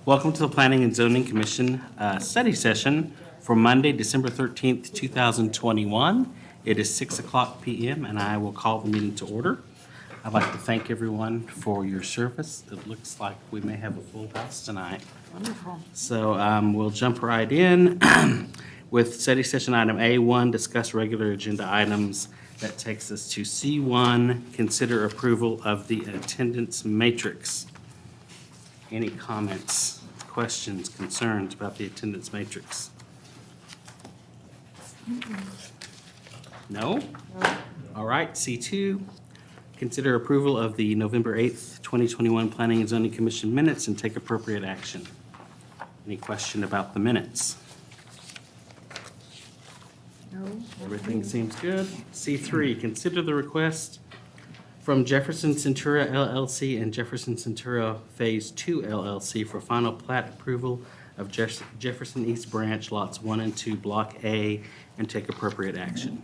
Welcome to the Planning and Zoning Commission study session for Monday, December 13th, 2021. It is 6 o'clock p.m. and I will call the meeting to order. I'd like to thank everyone for your service. It looks like we may have a full house tonight. Wonderful. So we'll jump right in with study session item A1, discuss regular agenda items. That takes us to C1, consider approval of the attendance matrix. Any comments, questions, concerns about the attendance matrix? No? All right, C2, consider approval of the November 8th, 2021 Planning and Zoning Commission minutes and take appropriate action. Any question about the minutes? No. Everything seems good. C3, consider the request from Jefferson Centura LLC and Jefferson Centura Phase 2 LLC for final plat approval of Jefferson East Branch Lots 1 and 2, Block A, and take appropriate action.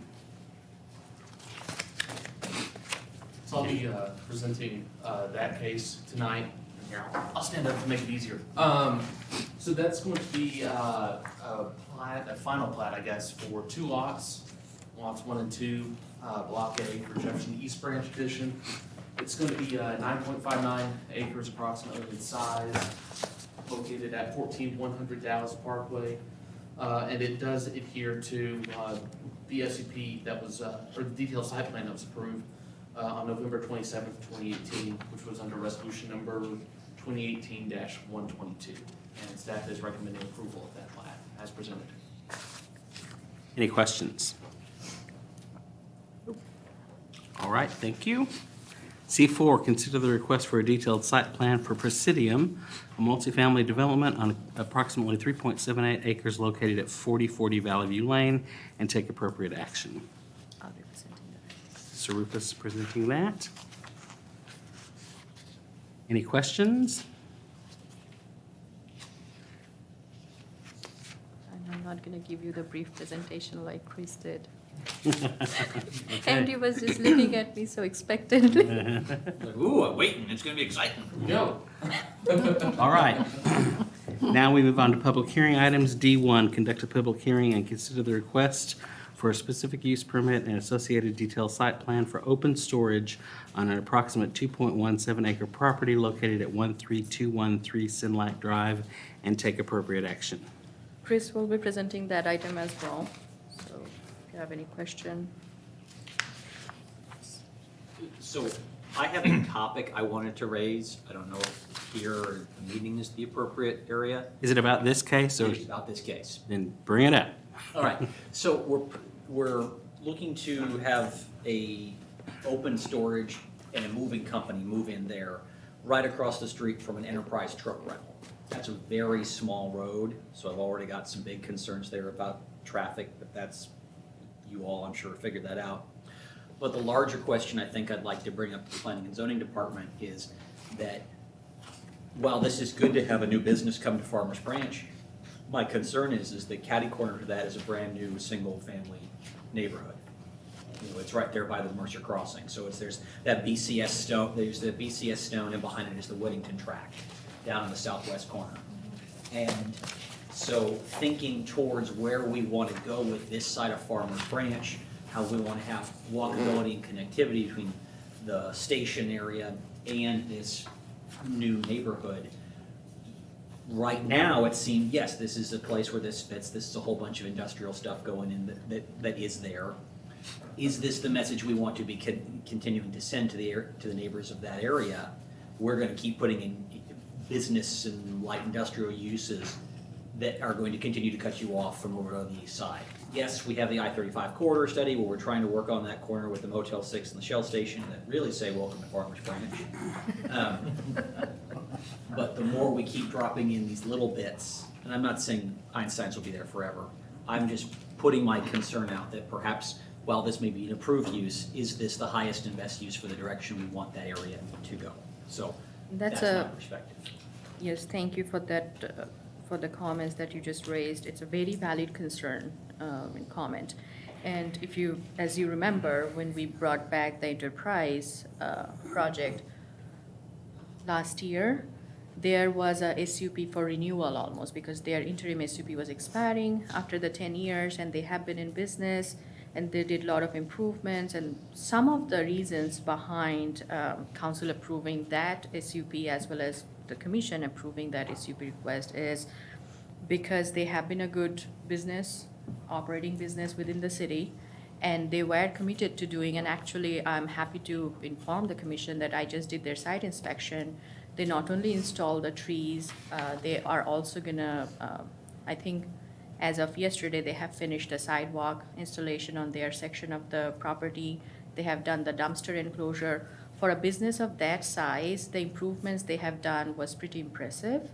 So I'll be presenting that case tonight. Here, I'll stand up to make it easier. So that's going to be a final plat, I guess, for two lots, lots 1 and 2, Block A for Jefferson East Branch Edition. It's going to be 9.59 acres approximately in size, located at 14100 Dallas Parkway. And it does adhere to the SUP that was, or the detailed site plan that was approved on November 27th, 2018, which was under resolution number 2018-122. And staff is recommending approval of that plat as presented. Any questions? All right, thank you. C4, consider the request for a detailed site plan for Presidium, a multifamily development on approximately 3.78 acres located at 4040 Valley View Lane, and take appropriate action. I'll be presenting that. Sarupa's presenting that. Any questions? And I'm not going to give you the brief presentation like Chris did. Okay. Andy was just looking at me so expectantly. Like, ooh, I'm waiting. It's going to be exciting. Go. All right. Now we move on to public hearing items. D1, conduct a public hearing and consider the request for a specific use permit and associated detailed site plan for open storage on an approximate 2.17 acre property located at 13213 Sinlac Drive, and take appropriate action. Chris will be presenting that item as well. So if you have any question. So I have a topic I wanted to raise. I don't know if here or the meeting is the appropriate area. Is it about this case, or It's about this case. then bring it up? All right. So we're looking to have a open storage and a moving company move in there right across the street from an enterprise truck rental. That's a very small road, so I've already got some big concerns there about traffic, but that's, you all, I'm sure, figured that out. But the larger question I think I'd like to bring up to the Planning and Zoning Department is that while this is good to have a new business come to Farmers Branch, my concern is that catty corner to that is a brand new single-family neighborhood. You know, it's right there by the Mercer Crossing. So there's that BCS stone, and behind it is the Whittington tract down in the southwest corner. And so thinking towards where we want to go with this side of Farmers Branch, how we want to have walkability and connectivity between the station area and this new neighborhood. Right now, it seems, yes, this is a place where this fits. This is a whole bunch of industrial stuff going in that is there. Is this the message we want to be continuing to send to the neighbors of that area? We're going to keep putting in business and light industrial uses that are going to continue to cut you off from over on the east side. Yes, we have the I-35 corridor study where we're trying to work on that corner with the Motel 6 and the Shell Station that really say welcome to Farmers Branch. But the more we keep dropping in these little bits, and I'm not saying Einstein's will be there forever, I'm just putting my concern out that perhaps while this may be an approved use, is this the highest and best use for the direction we want that area to go? So that's my perspective. Yes, thank you for that, for the comments that you just raised. It's a very valid concern and comment. And if you, as you remember, when we brought back the enterprise project last year, there was a SUP for renewal almost because their interim SUP was expiring after the 10 years and they have been in business and they did a lot of improvements. And some of the reasons behind council approving that SUP as well as the commission approving that SUP request is because they have been a good business, operating business within the city, and they were committed to doing, and actually I'm happy to inform the commission that I just did their site inspection. They not only installed the trees, they are also gonna, I think as of yesterday, they have finished the sidewalk installation on their section of the property. They have done the dumpster enclosure. For a business of that size, the improvements they have done was pretty impressive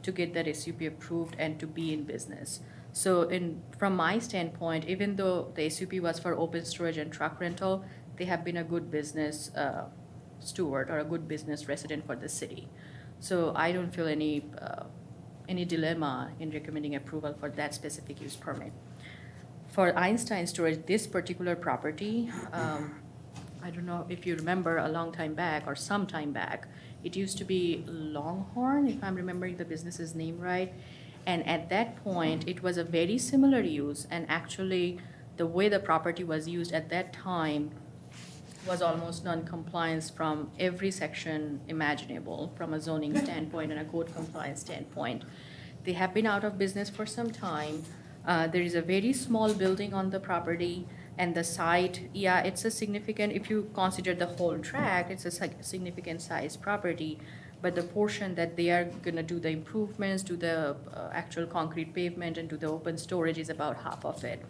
to get that SUP approved and to be in business. So from my standpoint, even though the SUP was for open storage and truck rental, they have been a good business steward or a good business resident for the city. So I don't feel any dilemma in recommending approval for that specific use permit. For Einstein Storage, this particular property, I don't know if you remember a long time back or some time back, it used to be Longhorn, if I'm remembering the business's name right. And at that point, it was a very similar use. And actually, the way the property was used at that time was almost non-compliance from every section imaginable, from a zoning standpoint and a code compliance standpoint. They have been out of business for some time. There is a very small building on the property, and the site, yeah, it's a significant, if you consider the whole tract, it's a significant size property. But the portion that they are gonna do the improvements, do the actual concrete pavement and do the open storage is about half of it.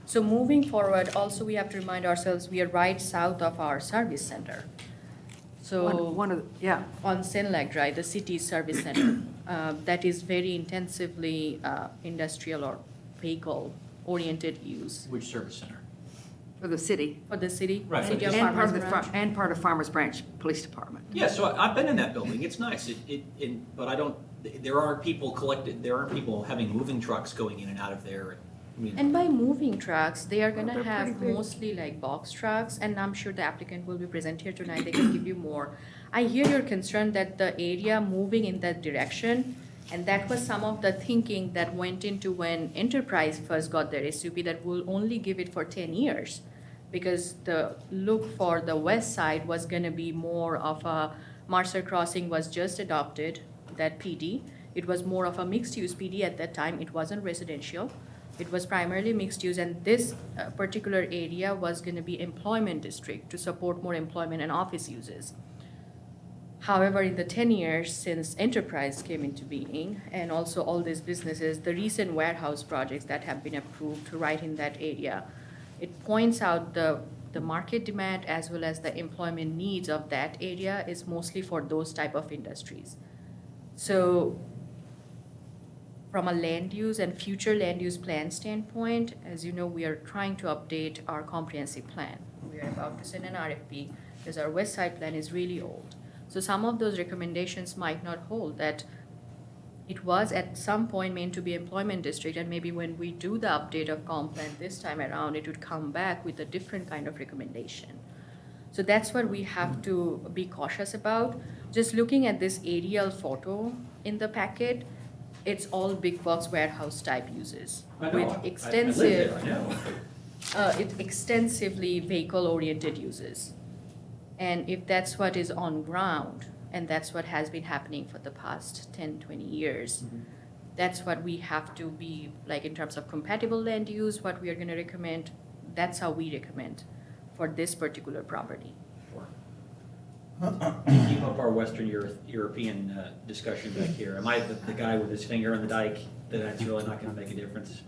So moving forward, also we have to remind ourselves, we are right south of our service center. So One of the, yeah. on Senlec Drive, the city's service center, that is very intensively industrial or vehicle-oriented use Which service center? For the city. for the city. Right, City of but And part Farmers of the, Branch. and part of Farmers Branch Police Department. Yeah, so I've been in that building, it's nice, but I don't, there aren't people having moving trucks going in and out of there. I mean, And by moving trucks, they are gonna they're have pretty big. mostly like box trucks, and I'm sure the applicant will be present here tonight, they can give you more. I hear your concern that the area moving in that direction, and that was some of the thinking that went into when Enterprise first got their SUP, that will only give it for 10 years. Because the look for the west side was gonna be more of a, Mercer Crossing was just adopted, that PD. It was more of a mixed-use PD at that time, it wasn't residential. It was primarily mixed use, and this particular area was gonna be employment district to support more employment and office uses. However, in the 10 years since Enterprise came into being, and also all these businesses, the recent warehouse projects that have been approved right in that area, it points out the market demand as well as the employment needs of that area is mostly for those type of industries. So from a land use and future land use plan standpoint, as you know, we are trying to update our comprehensive plan. We are about to send an RFP because our west side plan is really old. So some of those recommendations might not hold, that it was at some point meant to be employment district, and maybe when we do the update of comp plan this time around, it would come back with a different kind of recommendation. So that's what we have to be cautious about. Just looking at this aerial photo in the packet, it's all big box warehouse type uses with extensive, extensively vehicle-oriented uses. And if that's what is on ground, and that's what has been happening for the past 10, 20 years, that's what we have to be, like in terms of compatible land use, what we are gonna recommend, that's how we recommend for this particular property. keep up our Western European discussion back here. Am I the guy with his finger on the dike that's really not gonna make a difference?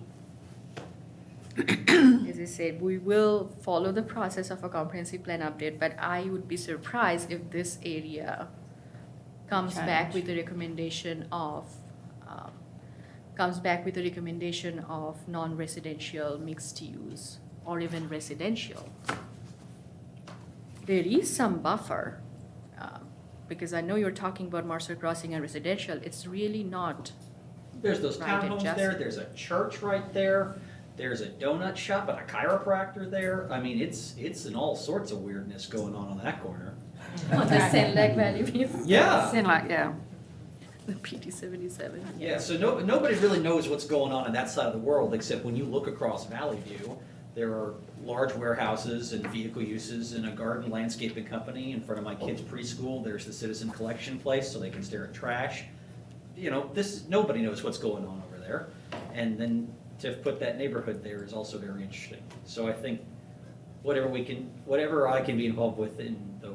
As I said, we will follow the process of a comprehensive plan update, but I would be surprised if this area comes back with a recommendation of, non-residential mixed use or even residential. There is some buffer, because I know you're talking about Mercer Crossing and residential, it's really not. There's those Right, townhomes adjust. there, there's a church right there, there's a donut shop and a chiropractor there. I mean, it's in all sorts of weirdness going on that corner. On the Senlec Valley View. Yeah. Seemed like, yeah. The PD 77. Yeah, so nobody really knows what's going on that side of the world, except when you look across Valley View, there are large warehouses and vehicle uses and a garden landscaping company. In front of my kids' preschool, there's the citizen collection place, so they can stare at trash. You know, nobody knows what's going on over there. And then to put that neighborhood there is also very interesting. So I think whatever I can be involved with in the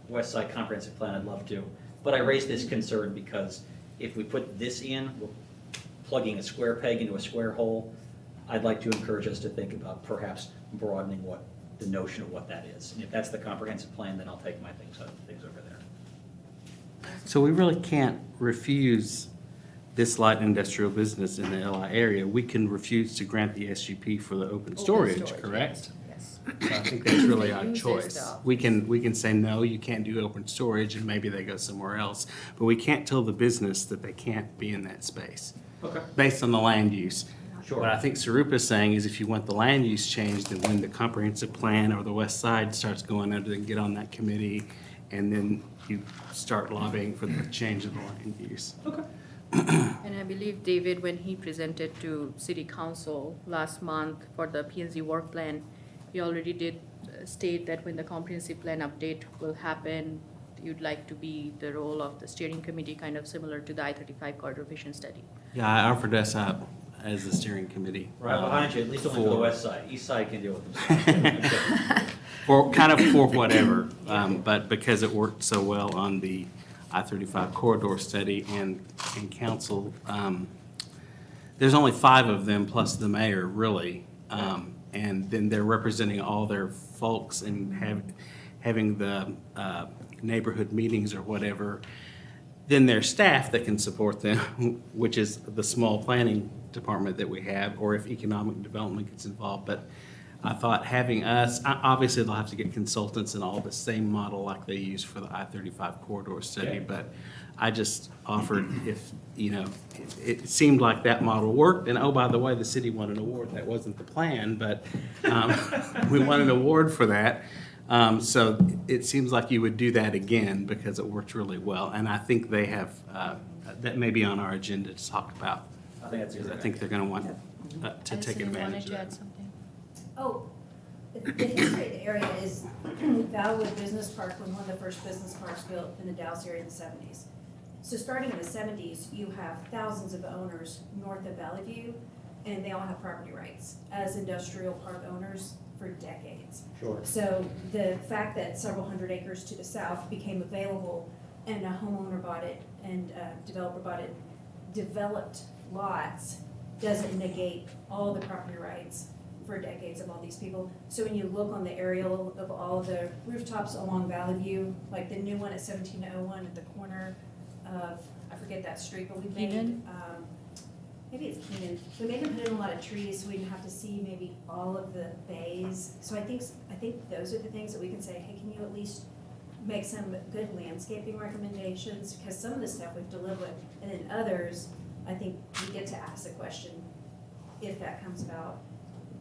West Side Comprehensive Plan, I'd love to. But I raised this concern because if we put this in, we're plugging a square peg into a square hole. I'd like to encourage us to think about perhaps broadening the notion of what that is. And if that's the comprehensive plan, then I'll take my things over there. So we really can't refuse this light industrial business in the LI area. We can refuse to grant the SUP for the open storage, correct? Yes. So I think that's really our Use choice. stuff. We can say, no, you can't do open storage, and maybe they go somewhere else. But we can't tell the business that they can't be in that space, Okay. based on the land use. Sure. What I think Sarupa's saying is if you want the land use changed, then when the comprehensive plan or the west side starts going under, then get on that committee, and then you start lobbying for the change of the land use. Okay. And I believe David, when he presented to City Council last month for the P&Z work plan, he already did state that when the comprehensive plan update will happen, you'd like to be the role of the steering committee, kind of similar to the I-35 corridor vision study. Yeah, I offered us up as the steering committee. Right behind you, at least only for the for- west side. East side can deal with themselves. For, kind of for whatever, but because it worked so well on the I-35 corridor study and council, there's only 5 of them plus the mayor, really. And then they're representing all their folks and having the neighborhood meetings or whatever. Then there's staff that can support them, which is the small planning department that we have, or if economic development gets involved. But I thought having us, obviously they'll have to get consultants and all the same model like they use for the I-35 corridor study. Okay. But I just offered if, it seemed like that model worked. And oh, by the way, the city won an award. That wasn't the plan, but we won an award for that. So it seems like you would do that again because it worked really well. And I think they have, that may be on our agenda to talk about. I think that's a Because good I think idea. they're going to want to take Allison, advantage wanted of to add that. something? Oh, the history of the area is Valwood Business Park was one of the first business parks built in the Dallas area in the 70s. So starting in the 70s, you have thousands of owners north of Valley View, and they all have property rights as industrial park owners for decades. Sure. So the fact that several hundred acres to the south became available and a homeowner bought it and a developer bought it, developed lots, doesn't negate all the property rights for decades of all these people. So when you look on the aerial of all the rooftops along Valley View, like the new one at 1701 at the corner of, I forget that street, but we made, Keenan? maybe it's Keenan. We made them put in a lot of trees so we didn't have to see maybe all of the bays. So I think those are the things that we can say, hey, can you at least make some good landscaping recommendations? Because some of the stuff we've delivered, and then others, I think we get to ask the question, if that comes about,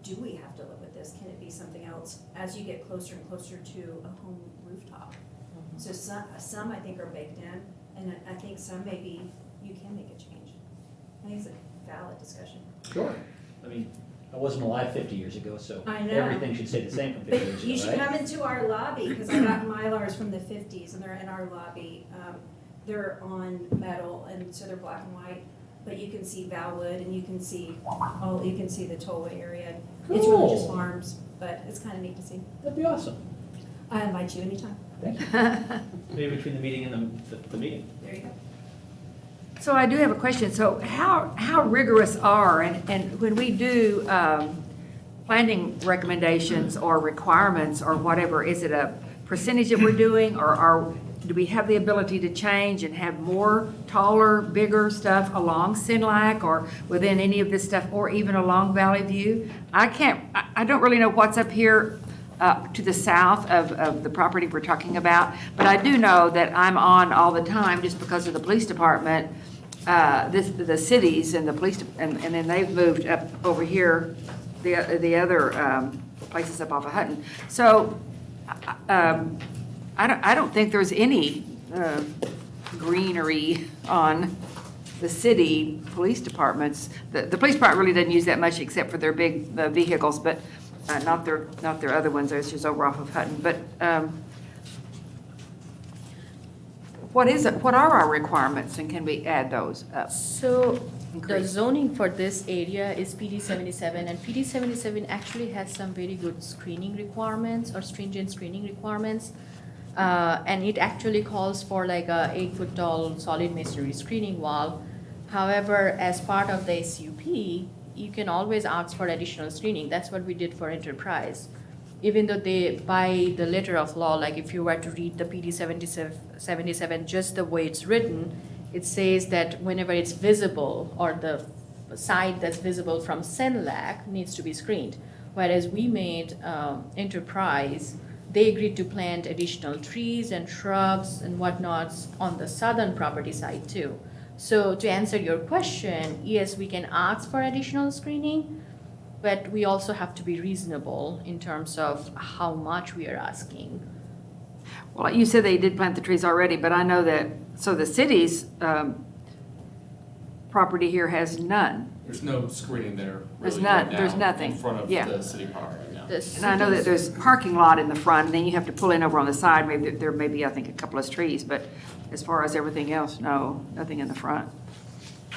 do we have to live with this? Can it be something else as you get closer and closer to a home rooftop? So some I think are baked in, and I think some maybe you can make a change. I think it's a valid discussion. Sure. I mean, I wasn't alive 50 years ago, so I know. everything should stay the same from 50 But years you ago, should right? come into our lobby, because I got Mylars from the 50s, and they're in our lobby. They're on metal, and so they're black and white, but you can see Valwood, and you can see the tollway area. It's really just Cool. farms, but it's kind of neat to see. That'd be awesome. I invite you anytime. Thank you. Maybe between the meeting and the meeting. There you go. So I do have a question. So how rigorous are, and when we do planning recommendations or requirements or whatever, is it a percentage that we're doing, or do we have the ability to change and have more taller, bigger stuff along Sinlac or within any of this stuff, or even along Valley View? I don't really know what's up here to the south of the property we're talking about, but I do know that I'm on all the time just because of the police department, the cities and the police, and then they've moved up over here, the other places up off of Hutton. So I don't think there's any greenery on the city police departments, the police department really doesn't use that much except for their big vehicles, but not their other ones, it's just over off of Hutton. But what are our requirements, and can we add those up? So the Increase. zoning for this area is PD 77, and PD 77 actually has some very good screening requirements or stringent screening requirements. And it actually calls for like a 8-foot tall solid masonry screening wall. However, as part of the SUP, you can always ask for additional screening. That's what we did for Enterprise. Even though they, by the letter of law, like if you were to read the PD 77 just the way it's written, it says that whenever it's visible or the side that's visible from Senlac needs to be screened. Whereas we made Enterprise, they agreed to plant additional trees and shrubs and whatnots on the southern property side too. So to answer your question, yes, we can ask for additional screening, but we also have to be reasonable in terms of how much we are asking. Well, you said they did plant the trees already, but I know that, so the city's property here has none. There's no screening there There's really none- right now there's nothing. in front of Yeah. the city property now. The And I know that city's- there's parking lot in the front, and then you have to pull in over on the side, maybe there may be, I think, a couple of trees, but as far as everything else, no, nothing in the front.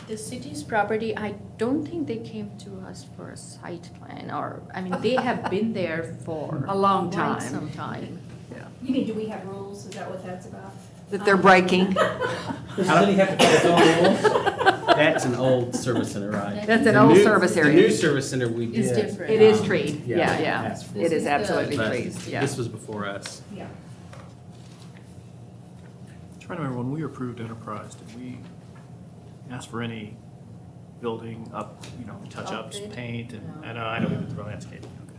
The city's property, I don't think they came to us for a site plan, or, I mean, they have been there for A long quite time. some time. You mean, do we have rules? Is that what that's about? That they're breaking. Does the city have to put its own rules? That's an old service center, right? That's an The old new- service The area. new service center we did. It's different. It is treed, Yeah, yeah, yeah. asked for It is the- absolutely But treed, yeah. This was before us. Yeah. Trying to remember, when we approved Enterprise, did we ask for any building up, touch-ups, Upgrade? paint, and, No. and I know we did the landscaping, okay.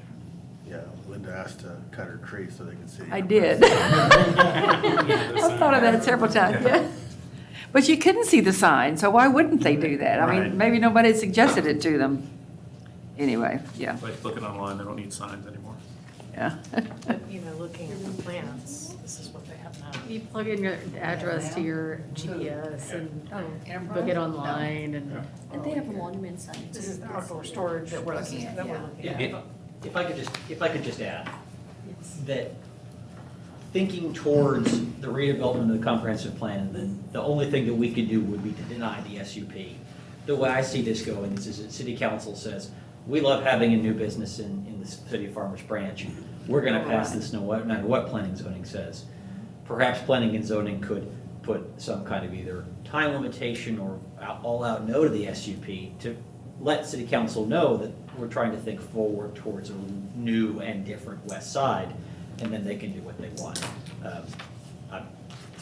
Yeah, Linda asked to cut her tree so they can see. I did. I've thought of that several times, yeah. But you couldn't see the sign, so why wouldn't they do that? I Right. mean, maybe nobody suggested it to them. Anyway, yeah, Like looking online, they don't need signs anymore. yeah. But, looking at the plans, this is what they have now. You plug in your address to your GPS and book it online, and And they have a monument sign. this is the outdoor storage that we're looking at. If I could just add, that thinking towards the redevelopment of the comprehensive plan, then the only thing that we could do would be to deny the SUP. The way I see this going is that city council says, we love having a new business in the city of Farmers Branch. We're gonna pass this no matter what planning and zoning says. Perhaps planning and zoning could put some kind of either time limitation or all-out no to the SUP to let city council know that we're trying to think forward towards a new and different west side, and then they can do what they want.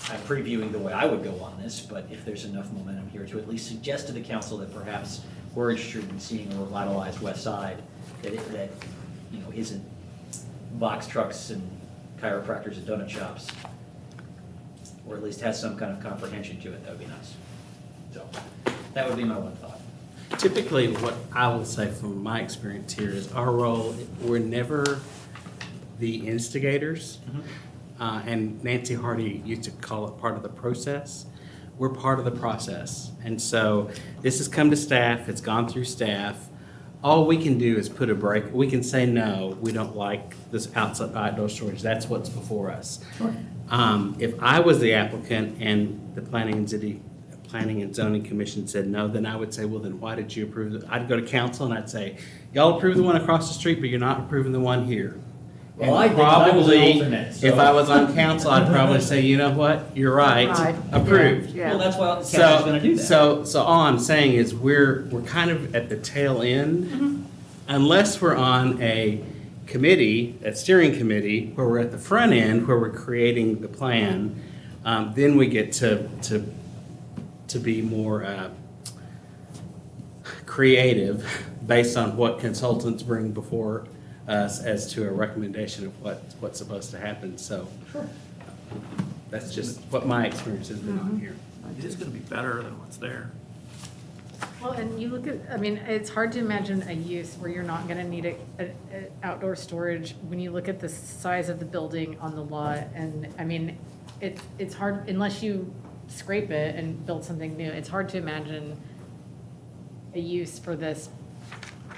I'm previewing the way I would go on this, but if there's enough momentum here to at least suggest to the council that perhaps we're interested in seeing a revitalized west side that isn't box trucks and chiropractors and donut shops, or at least has some kind of comprehension to it, that would be nice. So, that would be my one thought. Typically, what I will say from my experience here is our role, we're never the instigators. And Nancy Hardy used to call it part of the process. We're part of the process. And so this has come to staff, it's gone through staff. All we can do is put a break. We can say, no, we don't like this outside outdoor storage. That's what's before us. If I was the applicant and the Planning and Zoning Commission said no, then I would say, well, then why did you approve it? I'd go to council and I'd say, y'all approve the one across the street, but you're not approving the one here. Well, I did, I was an Probably, alternate, so- if I was on council, I'd probably say, you know what, you're right, Right, approved. yeah. Well, that's why the council's gonna do that. So all I'm saying is we're kind of at the tail end. Unless we're on a committee, a steering committee, where we're at the front end, where we're creating the plan, then we get to be more creative based on what consultants bring before us as to a recommendation of what's supposed to happen. So that's just what my experience has been on here. It is gonna be better than what's there. Well, and you look at, I mean, it's hard to imagine a use where you're not gonna need a outdoor storage when you look at the size of the building on the lot. And, I mean, it's hard, unless you scrape it and build something new. It's hard to imagine a use for this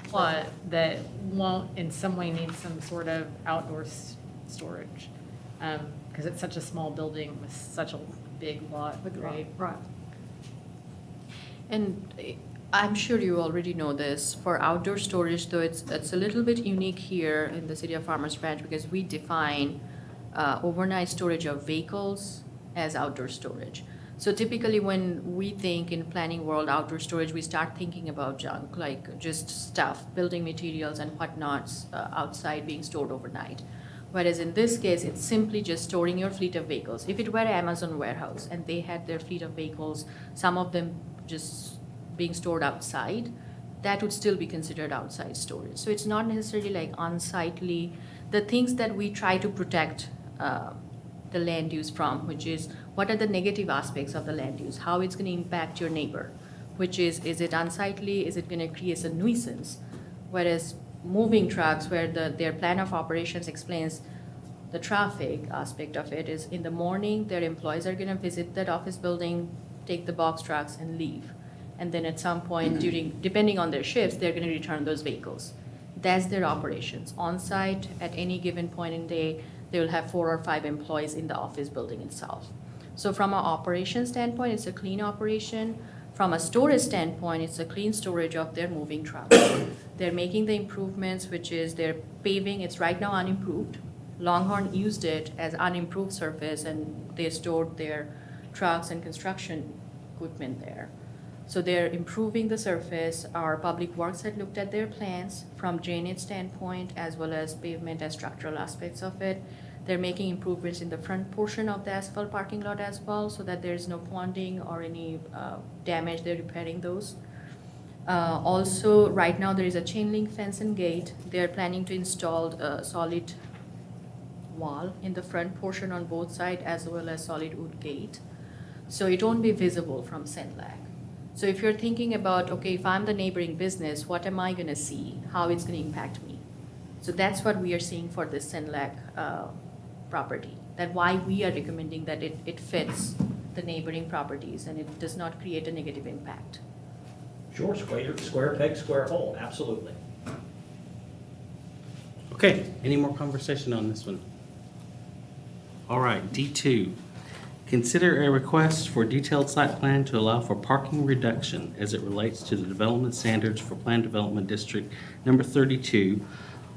plot that won't in some way need some sort of outdoor storage. Because it's such a small building with such a big lot, right? Right. And I'm sure you already know this, for outdoor storage, though it's a little bit unique here in the city of Farmers Branch because we define overnight storage of vehicles as outdoor storage. So typically when we think in planning world outdoor storage, we start thinking about junk, like just stuff, building materials and whatnots outside being stored overnight. Whereas in this case, it's simply just storing your fleet of vehicles. If it were Amazon warehouse and they had their fleet of vehicles, some of them just being stored outside, that would still be considered outside storage. So it's not necessarily like unsightly, the things that we try to protect the land use from, which is what are the negative aspects of the land use, how it's going to impact your neighbor, which is it unsightly, is it going to create a nuisance? Whereas moving trucks, where their plan of operations explains the traffic aspect of it, is in the morning, their employees are going to visit that office building, take the box trucks and leave. And then at some point depending on their shifts, they're going to return those vehicles. That's their operations. On site, at any given point in the day, they will have 4 or 5 employees in the office building itself. So from an operation standpoint, it's a clean operation. From a storage standpoint, it's a clean storage of their moving trucks. They're making the improvements, which is their paving, it's right now unimproved. Longhorn used it as unimproved surface and they stored their trucks and construction equipment there. So they're improving the surface. Our public works had looked at their plans from drainage standpoint as well as pavement and structural aspects of it. They're making improvements in the front portion of the asphalt parking lot as well so that there's no ponding or any damage. They're repairing those. Also, right now there is a chain link fence and gate. They're planning to install a solid wall in the front portion on both sides as well as solid wood gate. So it won't be visible from Senlac. So if you're thinking about, okay, if I'm the neighboring business, what am I gonna see? How it's gonna impact me? So that's what we are seeing for this Senlac property. That's why we are recommending that it fits the neighboring properties and it does not create a negative impact. Sure, square peg, square hole, absolutely. Okay, any more conversation on this one? All right, D2. Consider a request for detailed site plan to allow for parking reduction as it relates to the development standards for Plan Development District Number 32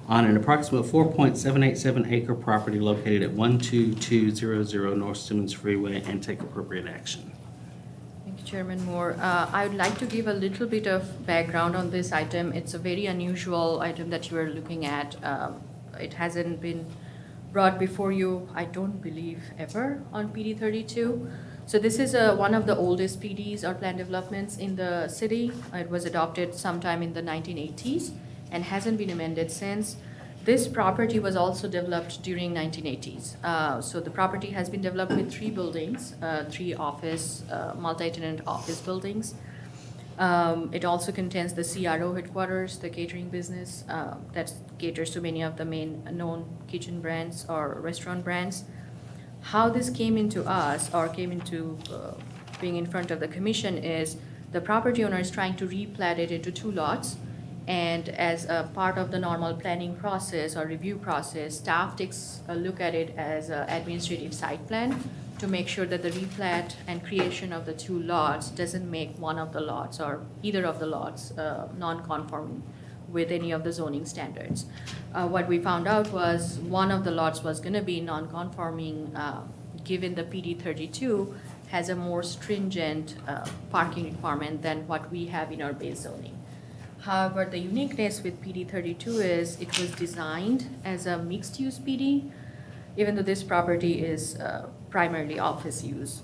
on an approximate 4.787 acre property located at 12200 North Simmons Freeway and take appropriate action. Thank you, Chairman Moore. I would like to give a little bit of background on this item. It's a very unusual item that you are looking at. It hasn't been brought before you, I don't believe, ever on PD 32. So this is one of the oldest PDs or plan developments in the city. It was adopted sometime in the 1980s and hasn't been amended since. This property was also developed during 1980s. So the property has been developed with 3 buildings, 3 office, multi-tenant office buildings. It also contains the CRO headquarters, the catering business that caters to many of the main known kitchen brands or restaurant brands. How this came into us or came into being in front of the commission is the property owner is trying to replat it into 2 lots. And as a part of the normal planning process or review process, staff takes a look at it as an administrative site plan to make sure that the replat and creation of the 2 lots doesn't make one of the lots or either of the lots non-conforming with any of the zoning standards. What we found out was one of the lots was going to be non-conforming given the PD 32 has a more stringent parking requirement than what we have in our base zoning. However, the uniqueness with PD 32 is it was designed as a mixed-use PD, even though this property is primarily office use.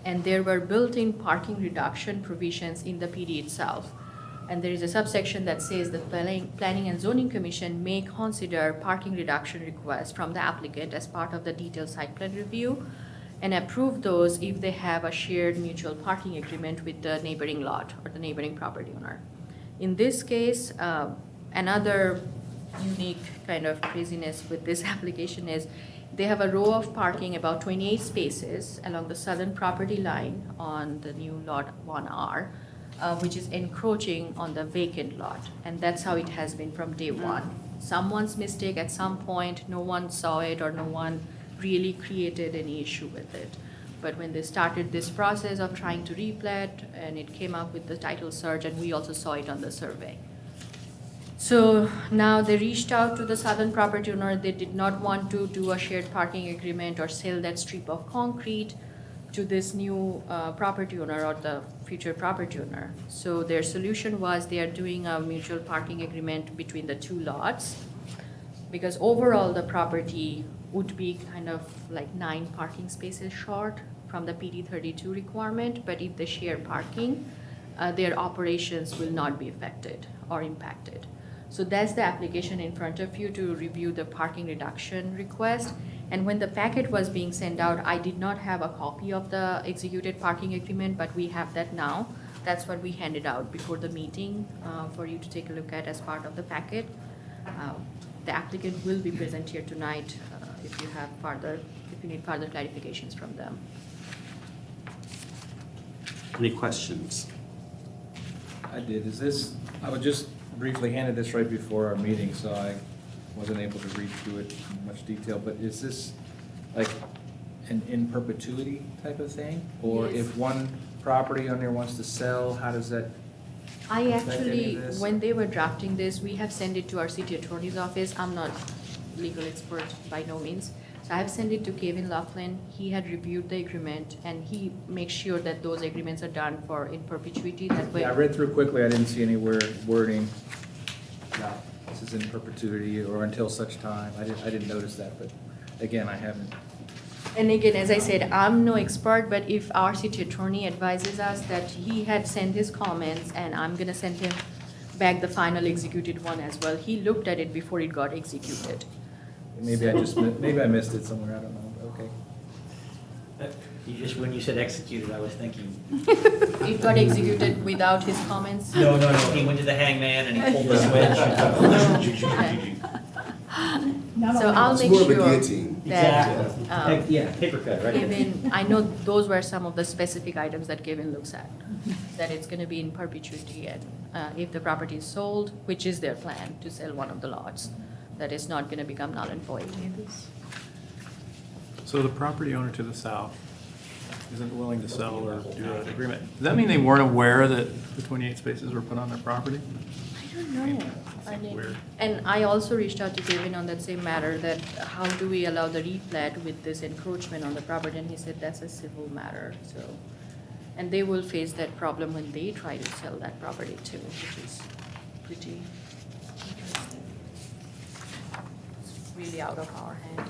And there were built-in parking reduction provisions in the PD itself. And there is a subsection that says the Planning and Zoning Commission may consider parking reduction requests from the applicant as part of the detailed site plan review and approve those if they have a shared mutual parking agreement with the neighboring lot or the neighboring property owner. In this case, another unique kind of craziness with this application is they have a row of parking, about 28 spaces along the southern property line on the new lot 1R, which is encroaching on the vacant lot. And that's how it has been from day one. Someone's mistake at some point, no one saw it or no one really created any issue with it. But when they started this process of trying to replat, and it came up with the title search, and we also saw it on the survey. So now they reached out to the southern property owner. They did not want to do a shared parking agreement or sell that strip of concrete to this new property owner or the future property owner. So their solution was they are doing a mutual parking agreement between the two lots, because overall the property would be kind of like 9 parking spaces short from the PD 32 requirement, but if they share parking, their operations will not be affected or impacted. So that's the application in front of you to review the parking reduction request. And when the packet was being sent out, I did not have a copy of the executed parking agreement, but we have that now. That's what we handed out before the meeting for you to take a look at as part of the packet. The applicant will be present here tonight if you need further clarifications from them. Any questions? I did. I was just briefly handed this right before our meeting, so I wasn't able to read through it in much detail, but is this like an in perpetuity type of thing? Or Yes. if one property owner wants to sell, how does that? I Affect any actually, of this? when they were drafting this, we have sent it to our city attorney's office. I'm not legal expert by no means. So I have sent it to Kevin Laughlin. He had reviewed the agreement and he makes sure that those agreements are done for in perpetuity. That way. Yeah, I read through quickly. I didn't see any wording. No, this is in perpetuity or until such time. I didn't notice that, but again, I haven't. And again, as I said, I'm no expert, but if our city attorney advises us that he had sent his comments and I'm gonna send him back the final executed one as well. He looked at it before it got executed. Maybe I missed it somewhere. I don't know. But okay. When you said executed, I was thinking, It got executed without his comments. no, he went to the hangman and he pulled the switch. So I'll make more of a sure guillotine. that, Yeah, paper cut, right? Kevin, I know those were some of the specific items that Kevin looks at, that it's gonna be in perpetuity and, if the property is sold, which is their plan, to sell one of the lots, that is not gonna become null and void. So the property owner to the south isn't willing to sell or do an agreement. Does that mean they weren't aware that the 28 spaces were put on their property? I don't know. I Seems mean, weird. and I also reached out to Kevin on that same matter, that how do we allow the replat with this encroachment on the property, and he said that's a civil matter, so. And they will face that problem when they try to sell that property too, which is pretty interesting. It's really out of our hand.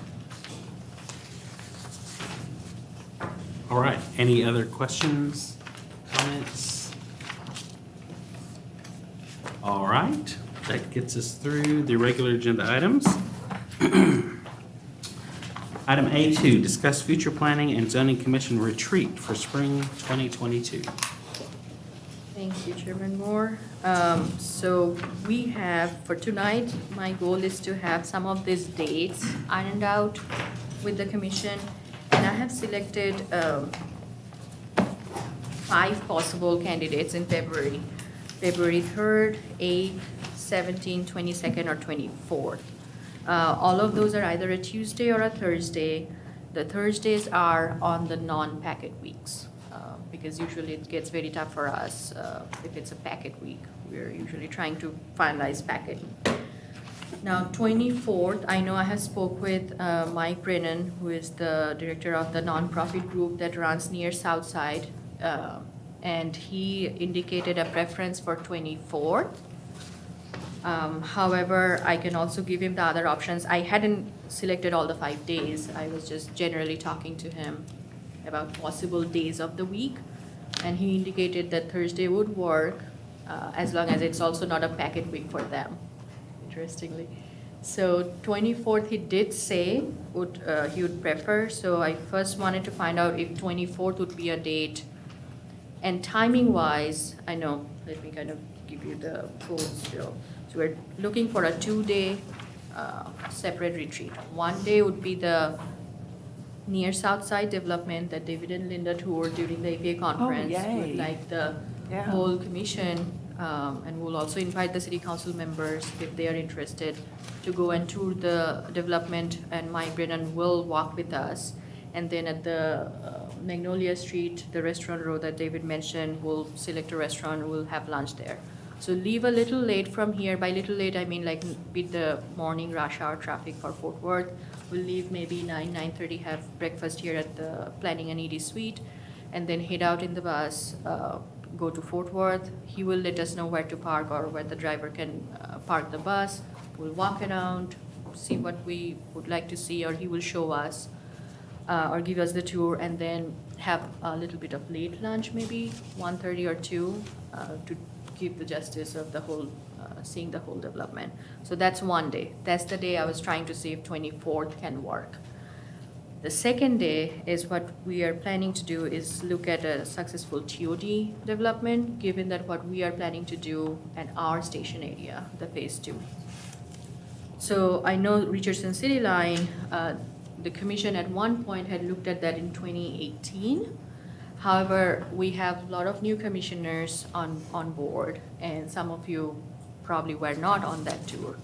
All right, any other questions, comments? All right, that gets us through the regular agenda items. Item A2, discuss future planning and zoning commission retreat for spring 2022. Thank you, Chairman Moore. So we have, for tonight, my goal is to have some of these dates ironed out with the commission. And I have selected 5 possible candidates in February. February 3rd, 8th, 17th, 22nd, or 24th. All of those are either a Tuesday or a Thursday. The Thursdays are on the non-packet weeks, because usually it gets very tough for us if it's a packet week. We're usually trying to finalize packet. Now, 24th, I know I have spoke with Mike Brennan, who is the director of the nonprofit group that runs near Southside, and he indicated a preference for 24th. However, I can also give him the other options. I hadn't selected all the 5 days. I was just generally talking to him about possible days of the week, and he indicated that Thursday would work, as long as it's also not a packet week for them, interestingly. So 24th, he did say he would prefer, so I first wanted to find out if 24th would be a date. And timing-wise, I know, let me kind of give you the full spiel. So we're looking for a 2-day separate retreat. One day would be the near South Side development that David and Linda toured during the APA conference. yay. With like the Yeah. whole commission, and we'll also invite the city council members if they are interested to go and tour the development, and Mike Brennan will walk with us. And then at the Magnolia Street, the restaurant row that David mentioned, we'll select a restaurant, we'll have lunch there. So leave a little late from here. By little late, I mean like with the morning rush hour traffic for Fort Worth. We'll leave maybe 9:30, have breakfast here at the Planning and ED Suite, and then head out in the bus, go to Fort Worth. He will let us know where to park or where the driver can park the bus. We'll walk around, see what we would like to see, or he will show us, or give us the tour, and then have a little bit of late lunch, maybe 1:30 or 2, to give the justice of the whole, seeing the whole development. So that's one day. That's the day I was trying to see if 24th can work. The second day is what we are planning to do is look at a successful TOD development, given that what we are planning to do at our station area, the phase 2. So I know Richardson City Line, the commission at one point had looked at that in 2018. However, we have a lot of new commissioners on board, and some of you probably were not on that tour.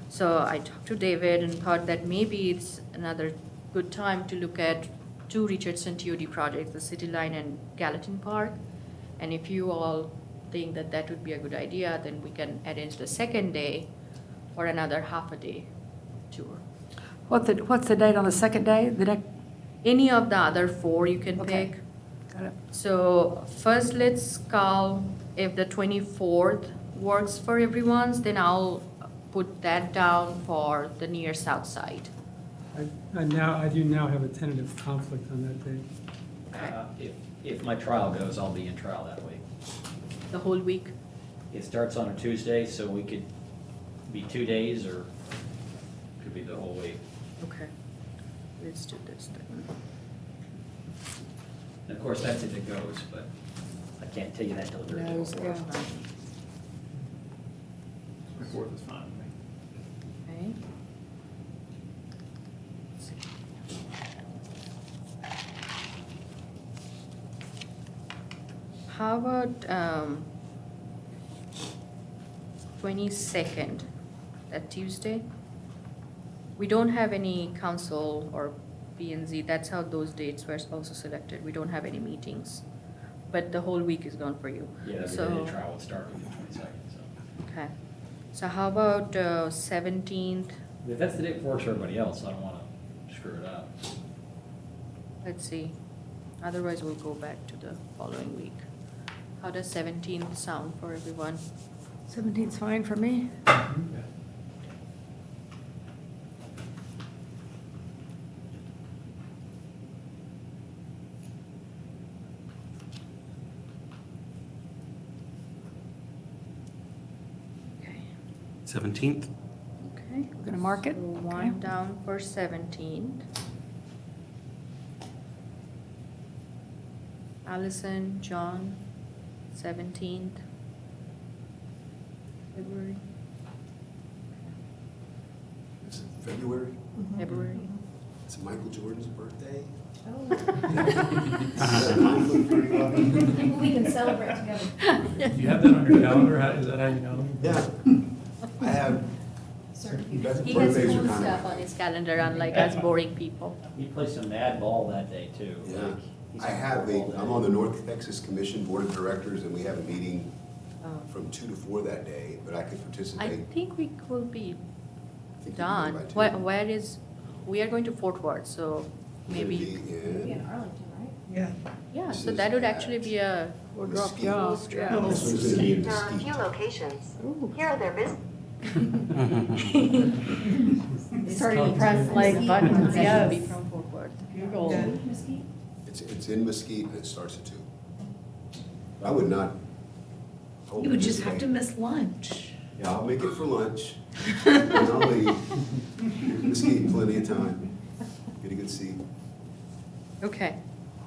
So I talked to David and thought that maybe it's another good time to look at 2 Richardson TOD projects, the City Line and Gallatin Park. And if you all think that that would be a good idea, then we can arrange the second day for another half a day tour. What's the date on the second day? The next, Any of the other 4 you can Okay. pick. got it. So first, let's call if the 24th works for everyone's, then I'll put that down for the near south side. I do now have a tentative conflict on that day. If my trial goes, I'll be in trial that week. The whole week? It starts on a Tuesday, so we could be 2 days, or could be the whole week. Okay. Let's do this then. And of course, that's if it goes, but I can't tell you that till Thursday. Knows, yeah. The 4th is fine with me. Okay. How about 22nd, that Tuesday? We don't have any council or P and Z, that's how those dates were also selected. We don't have any meetings, but the whole week is gone for you. Yeah, that'd be So- the day trial would start on the 22nd, so. Okay, so how about 17th? If that's the day it works for everybody else, I don't wanna screw it up. Let's see, otherwise we'll go back to the following week. How does 17th sound for everyone? 17th's fine for me. Okay. 17th? Okay. We're gonna mark it? So Okay. one down for 17th. Allison, John, 17th. February, Is it February? February. It's Michael Jordan's birthday. Oh. Yeah. We can celebrate together. Do you have that on your calendar? Is that how you know? I have, Certain people. That's He has birthdays are cool kinda- stuff on his calendar, unlike us boring people. He plays some mad ball that day too. yeah. Like, he's I have on ball I'm on the North Texas Commission Board of Directors, and we have a meeting Oh. from 2 to 4 that day, but I could I participate. think we will be I think you can done. do it by 2. Where is, we are going to Fort Worth, so maybe, It'll be Maybe in in Arlington, right? Yeah. yeah, This so is that would at actually be a, We'll drop Mesquite. you off, This yeah. one's gonna be in There are a few Mesquite. locations. Here are their business. Starting to press like buttons, that would be yes. from Fort Worth. Google. Mesquite? It's in Mesquite, and it starts at 2. I would not. You would just have to miss lunch. Yeah, I'll make it for lunch, and I'll leave. Mesquite, plenty of time. Get a good seat. Okay,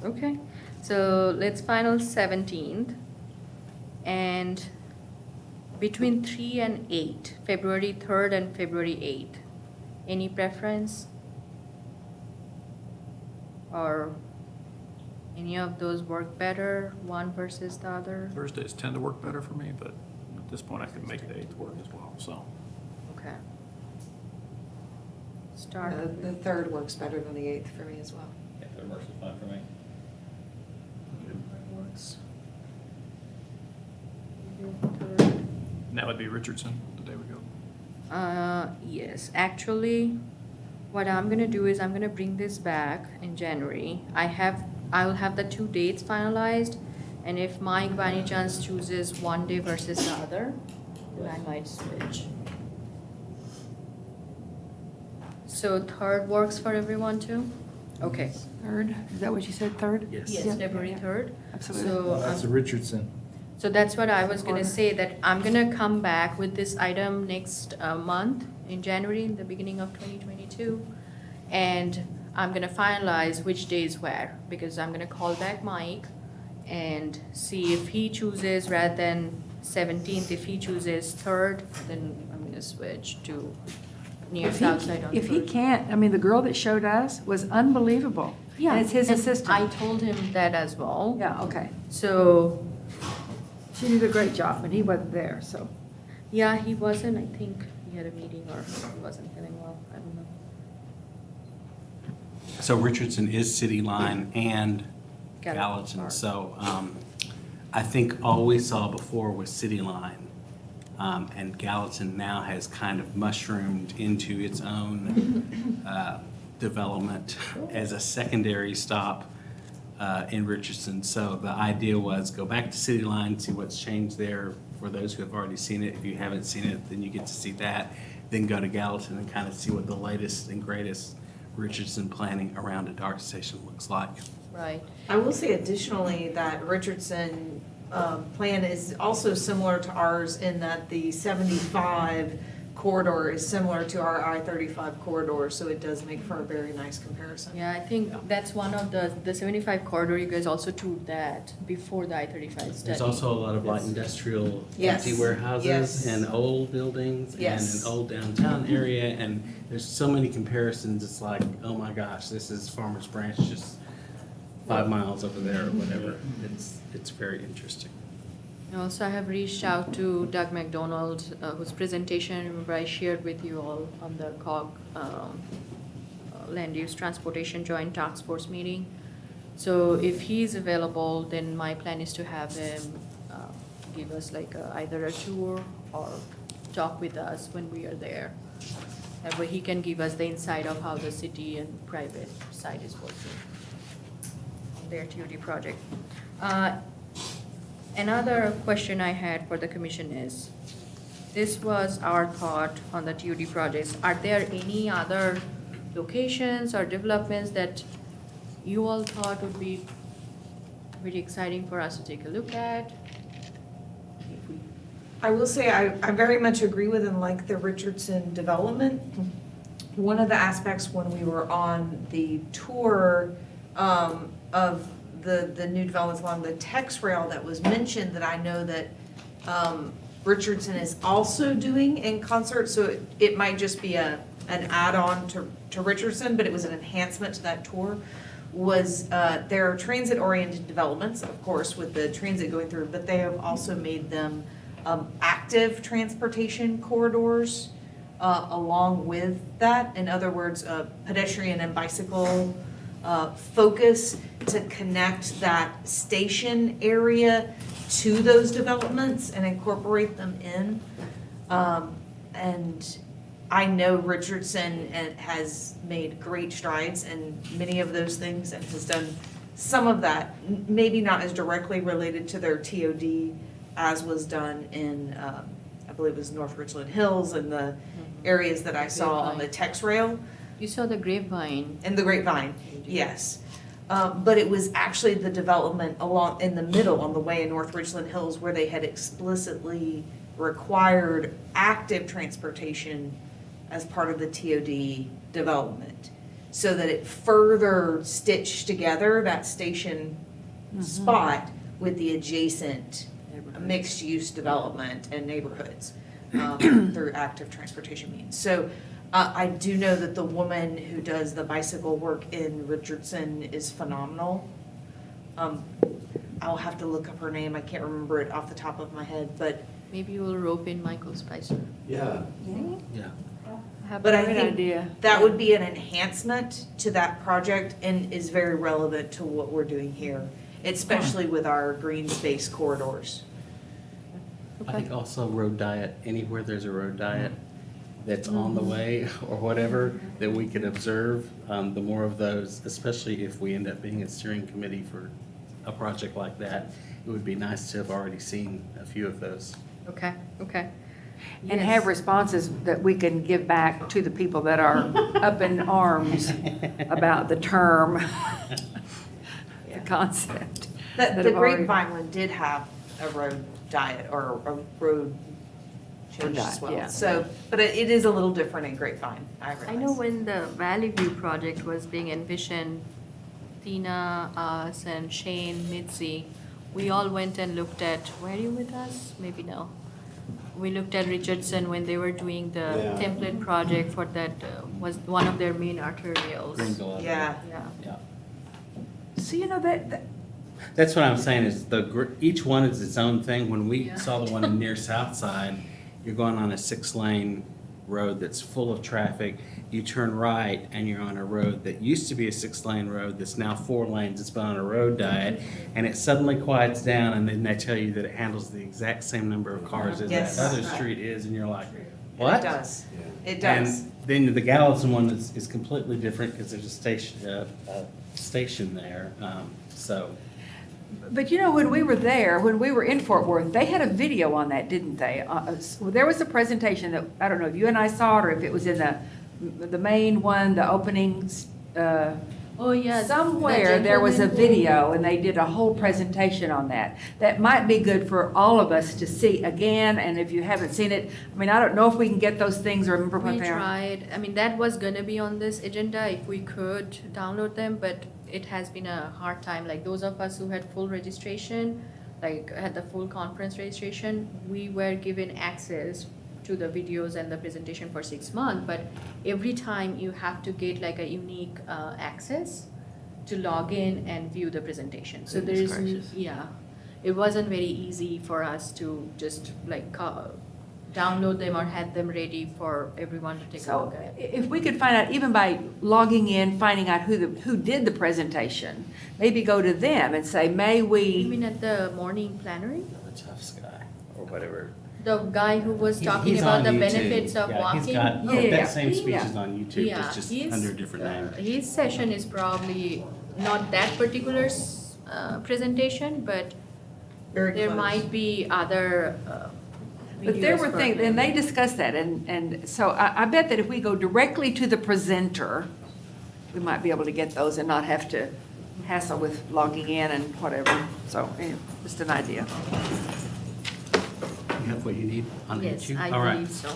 okay. So let's final 17th. And between 3 and 8, February 3rd and February 8th, Any preference? Or any of those work better, one versus the other? Thursdays tend to work better for me, but at this point, I can make the 8th work as well, so. Okay. Start. The third works better than the 8th for me as well. Yeah, that works fine for me. Works. And that would be Richardson, the day we go. Yes, actually, what I'm gonna do is I'm gonna bring this back in January. I will have the 2 dates finalized, and if Mike by any chance chooses one day versus the other, then I might switch. So 3rd works for everyone too? Okay. 3rd, is that what you said, 3rd? Yes. Yes, Yeah. February 3rd. Absolutely. So, That's a Richardson. so that's what I was gonna say, that I'm gonna come back with this item next month, in January, in the beginning of 2022. And I'm gonna finalize which days where, because I'm gonna call back Mike and see if he chooses, rather than 17th, if he chooses 3rd, then I'm gonna switch to near If Southside on he, if he 3rd. can't, I mean, the girl that showed us was unbelievable. Yeah. And it's his and assistant. I told him that as well. Yeah, okay. So, She did a great job, but he wasn't there, so. yeah, he wasn't, I think he had a meeting or he wasn't feeling well, I don't know. So Richardson is city line and Gallatin Gallatin, Park. so I think all we saw before was city line. And Gallatin now has kind of mushroomed into its own development as a secondary stop in Richardson. So the idea was go back to city line, see what's changed there for those who have already seen it. If you haven't seen it, then you get to see that. Then go to Gallatin and kind of see what the latest and greatest Richardson planning around a dark station looks like. Right. I will say additionally that Richardson plan is also similar to ours in that the 75 corridor is similar to our I-35 corridor, so it does make for a very nice comparison. Yeah, I think that's one of the 75 corridor, you guys also toured that before the I-35 study. There's also a lot of like industrial Yes. empty warehouses Yes. and old buildings and Yes. an old downtown area, and there's so many comparisons. It's like, oh my gosh, this is Farmers Branch just 5 miles over there or whatever. It's very interesting. And also, I have reached out to Doug McDonald, whose presentation, remember I shared with you all on the COG Land Use Transportation Joint Task Force meeting. So if he's available, then my plan is to have him give us like either a tour or talk with us when we are there. That way he can give us the insight of how the city and private side is working on their TOD project. Another question I had for the commission is, this was our thought on the TOD projects. Are there any other locations or developments that you all thought would be really exciting for us to take a look at? If we- I will say I very much agree with and like the Richardson development. One of the aspects when we were on the tour of the new developments along the Tex rail that was mentioned, that I know that Richardson is also doing in concert, so it might just be an add-on to Richardson, but it was an enhancement to that tour, was their transit-oriented developments, of course, with the transit going through, but they have also made them active transportation corridors along with that. In other words, pedestrian and bicycle focus to connect that station area to those developments and incorporate them in. And I know Richardson has made great strides in many of those things and has done some of that, maybe not as directly related to their TOD as was done in, I believe it was North Richland Hills and the areas that I saw on the Tex rail. You saw the Grapevine. And the Grapevine, yes. But it was actually the development along, in the middle, on the way in North Richland Hills, where they had explicitly required active transportation as part of the TOD development, so that it further stitched together that station spot with the adjacent mixed-use development and neighborhoods through active transportation means. So I do know that the woman who does the bicycle work in Richardson is phenomenal. I'll have to look up her name, I can't remember it off the top of my head, but, Maybe we'll rope in Michael Spicer. Yeah. Yeah. Have but a I great think idea. that would be an enhancement to that project and is very relevant to what we're doing here, especially with our green space corridors. I think also road diet, anywhere there's a road diet that's on the way or whatever, that we can observe, the more of those, especially if we end up being a steering committee for a project like that, it would be nice to have already seen a few of those. Okay, okay. And Yes. have responses that we can give back to the people that are up in arms about the term, the concept. that The have already- Grapevine one did have a road diet or a road change as diet, well. yeah. So, but it is a little different in Grapevine, I realize. I know when the Valley View project was being envisioned, Tina, us, and Shane, Mitzi, we all went and looked at, were you with us? Maybe no. We looked at Richardson when they were doing the Yeah. template project for that, was one of their main arterials. Greenville. Yeah. Yeah. Yeah. So, you know, that, That's what I'm saying is each one is its own thing. When we Yeah. saw the one in near South Side, you're going on a 6-lane road that's full of traffic. You turn right and you're on a road that used to be a 6-lane road that's now 4 lanes. It's been on a road diet and it suddenly quiets down and then they tell you that it handles the exact same number of cars as Yes. that other street is and you're like, And what? It does, Yeah. it does. And then the Gallatin one is completely different because there's a station there. So but you know, when we were there, when we were in Fort Worth, they had a video on that, didn't they? There was a presentation that, I don't know if you and I saw it or if it was in the main one, the openings, Oh, yeah. somewhere there was a video and they did a whole presentation on that. That might be good for all of us to see again, and if you haven't seen it, I mean, I don't know if we can get those things or remember what We they are. tried, I mean, that was gonna be on this agenda if we could download them, but it has been a hard time. Like those of us who had full registration, like had the full conference registration, we were given access to the videos and the presentation for 6 months, but every time you have to get like a unique access to log in and view the presentation. So there Goodness is, gracious. yeah, it wasn't very easy for us to just like download them or had them ready for everyone to take a So look at. if we could find out, even by logging in, finding out who did the presentation, maybe go to them and say, may You we, mean at the morning plenary? the tough guy or whatever. The guy who was talking He's about on the YouTube. benefits of Yeah, walking? He's got, Yeah, that same speech yeah. is on YouTube, Yeah, it's just he's, under a different name. His session is probably not that particular presentation, but Very there close. might be other but there videos were for things, him. and they discussed that, and so I bet that if we go directly to the presenter, we might be able to get those and not have to hassle with logging in and whatever. So, anyway, just an idea. You have what you need on Yes, YouTube? I All right. believe so.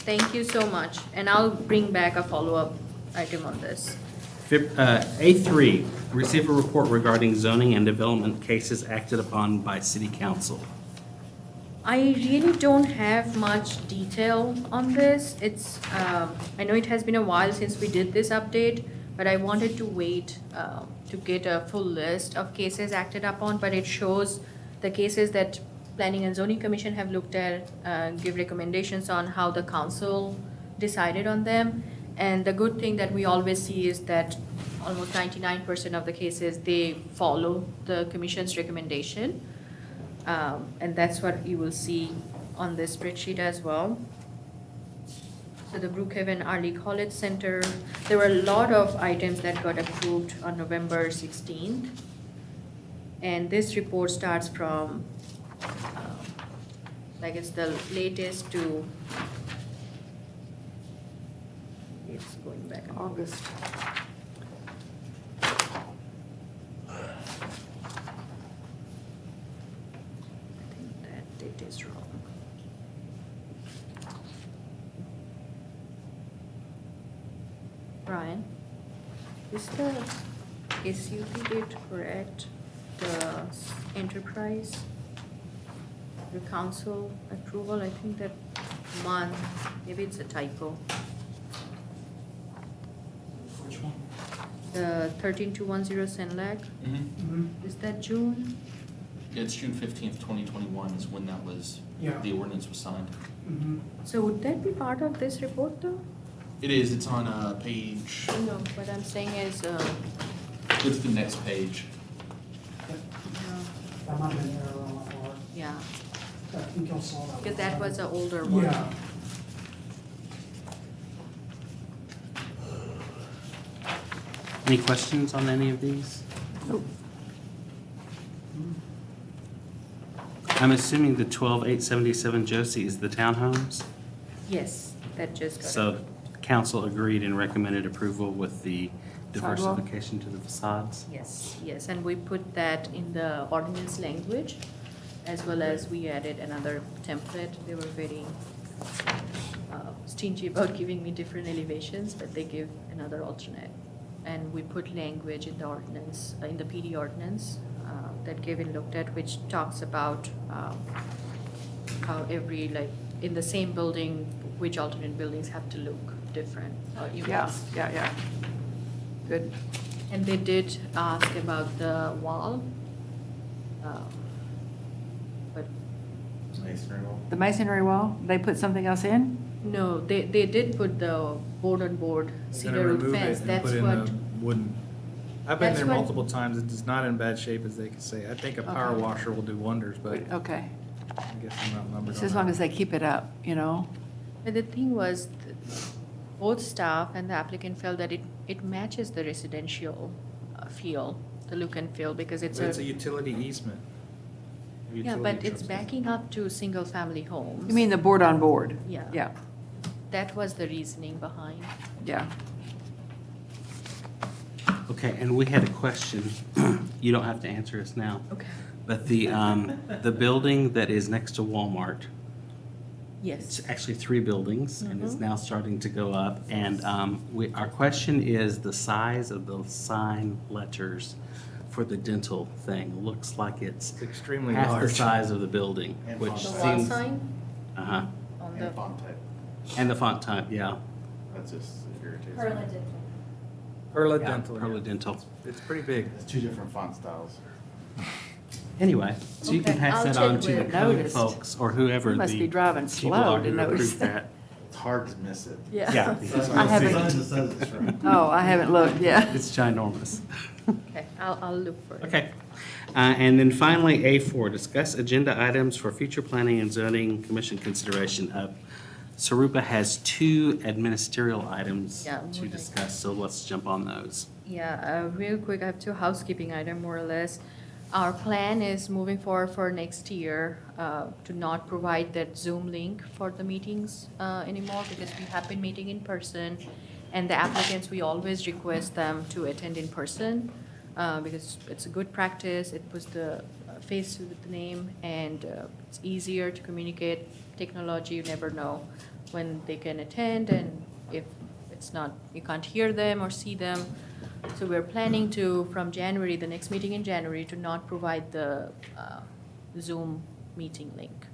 Thank you so much, and I'll bring back a follow-up item on this. A3, receive a report regarding zoning and development cases acted upon by city council. I really don't have much detail on this. It's, I know it has been a while since we did this update, but I wanted to wait to get a full list of cases acted upon, but it shows the cases that Planning and Zoning Commission have looked at, give recommendations on how the council decided on them. And the good thing that we always see is that almost 99% of the cases, they follow the commission's recommendation. And that's what you will see on this spreadsheet as well. So the Brookhaven Early College Center, there were a lot of items that got approved on November 16th. And this report starts from, like it's the latest to, it's going back. and forth. August. I think that date is wrong. Brian, is the SUP date correct? The enterprise, the council approval, I think that month, maybe it's a typo. The 13210 Senlac, is that June? It's June 15th, 2021 is when that was, the ordinance was signed. So would that be part of this report though? It is, it's on page, No, what I'm saying is, it's the next page. That might have been error on my part. yeah, I think y'all saw that. because that was an older one. Yeah. Any questions on any of these? I'm assuming the 12877 Josie is the townhomes? Yes, that just got. So council agreed and recommended approval with the Sidewalk? diversification to the facades? Yes, yes, and we put that in the ordinance language, as well as we added another template. They were very stingy about giving me different elevations, but they give another alternate. And we put language in the ordinance, in the PD ordinance, that Kevin looked at, which talks about how every, like, in the same building, which alternate buildings have to look different. Yeah. Good. And they did ask about the wall. But The masonry wall, they put something else in? no, they did put the board-on-board cedar wood fence. That's what, Wooden. I've been That's there what- multiple times. It is not in bad shape as they can say. I think a power Okay. washer will do wonders, but Okay, I guess I'm not numbered just on as long that. as they keep it up, you know? but the thing was, both staff and the applicant felt that it matches the residential feel, the look and feel, because it's But it's a a, utility easement. yeah, Utility but it's trust. backing up to single-family homes. You mean the board on board? Yeah. Yeah, That was the reasoning behind. yeah. Okay, and we had a question. You don't have to answer us now. Okay. But the building that is next to Walmart, Yes. it's actually 3 buildings, and it's now starting to go up. And our question is the size of the sign letters for the dental thing. Looks like it's It's extremely half the large. size of the building, And which font The size. wall seems. sign Uh-huh. on the, And font type. And the font type, yeah. That's just irritating. Perla did. Perla Yeah, Dental. Perla yeah. Dental. It's pretty big. It's 2 different font styles. Anyway, so you can Okay, pass I'll that check on to the with- code Noticed. folks or whoever You must the be driving people slow are to who notice approved that. that. It's hard to miss it. Yeah. I haven't, oh, I haven't looked, yeah. It's ginormous. okay, I'll look for it. Okay. And then finally, A4, discuss agenda items for future planning and zoning commission consideration. Sarupa has 2 administerial items Yeah, to would I- discuss, so let's jump on those. Yeah, real quick, I have 2 housekeeping items, more or less. Our plan is moving forward for next year to not provide that Zoom link for the meetings anymore, because we have been meeting in person, and the applicants, we always request them to attend in person, because it's a good practice. It puts the face to the name, and it's easier to communicate. Technology, you never know when they can attend, and if it's not, you can't hear them or see them. So we're planning to, from January, the next meeting in January, to not provide the Zoom meeting link.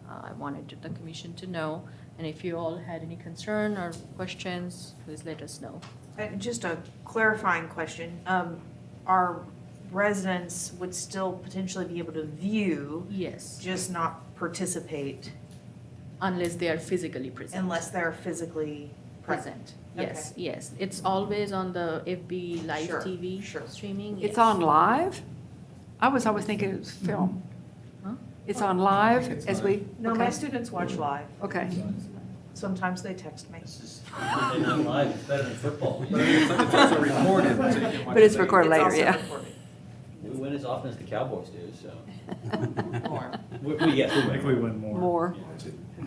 I wanted the commission to know, and if you all had any concern or questions, please let us know. And just a clarifying question, our residents would still potentially be able to view, Yes, just not participate unless they are physically present. unless they're physically present. Yes, yes. It's always on the FB Live Sure, TV sure. streaming. It's yes. on live? I was always thinking it was film. Huh? It's on live as we? No, my okay. students watch live. Okay. Sometimes they text me. They're not live, it's better than football. But it's also recorded, so you can watch But it's it recorded It's later, also yeah. recorded. We win as often as the Cowboys do, so. More. Yes, we I think we win more. More.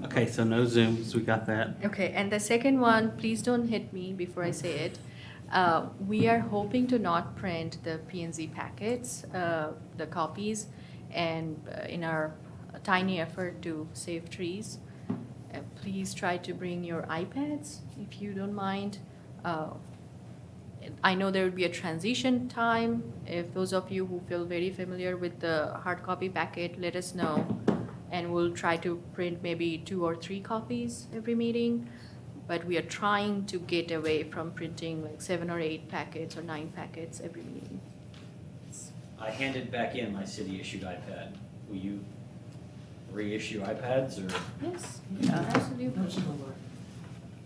Okay, so no Zooms, we got that. Okay, and the second one, please don't hit me before I say it. We are hoping to not print the P&Z packets, the copies, and in our tiny effort to save trees, please try to bring your iPads, if you don't mind. I know there will be a transition time. If those of you who feel very familiar with the hard copy packet, let us know. And we'll try to print maybe 2 or 3 copies every meeting. but we are trying to get away from printing like 7 or 8 packets or 9 packets every meeting. I handed back in my city-issued iPad. Will you reissue iPads, or? Yes, absolutely.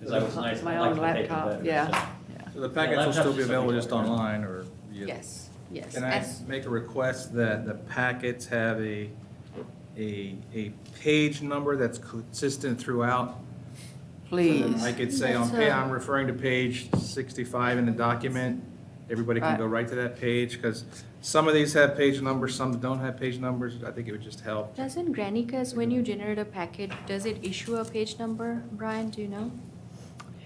Because I was nice, My I like own the paper laptop, better. yeah. so- So the packets will still be available just online, or? Yes, yes. Can I As- make a request that the packets have a page number that's consistent throughout? Please. I could say That's I'm referring to page 65 in the document. Everybody can Right. go right to that page, because some of these have page numbers, some don't have page numbers. I think it would just help. Doesn't Granicus, when you generate a packet, does it issue a page number? Brian, do you know?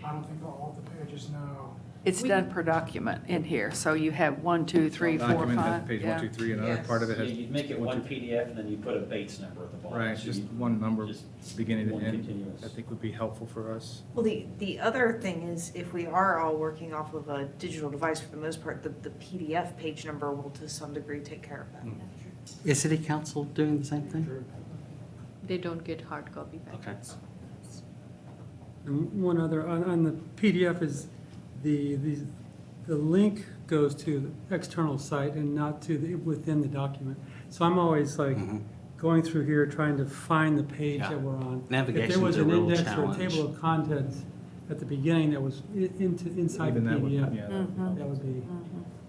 I don't think all of the pages, no. It's done per document in here, so you have 1, 2, 3, 4, Document has 5. page 1, yeah. 2, 3, and another part of it So has. you'd make it one PDF, and then you put a Bates number at the bottom. Right, So just you- one number, just beginning to one end, continuous. I think would be helpful for us. Well, the other thing is, if we are all working off of a digital device for the most part, the PDF page number will to some degree take care of that. Is city council doing the same thing? They don't get hard copy Okay. packets. And one other, on the PDF is the link goes to the external site and not to within the document. So I'm always like going through here trying to find the page Yeah. that we're on. Navigation's If there was a an real index or a challenge. table of contents at the beginning that was inside the Even that would- PDF, yeah, that would help. that would be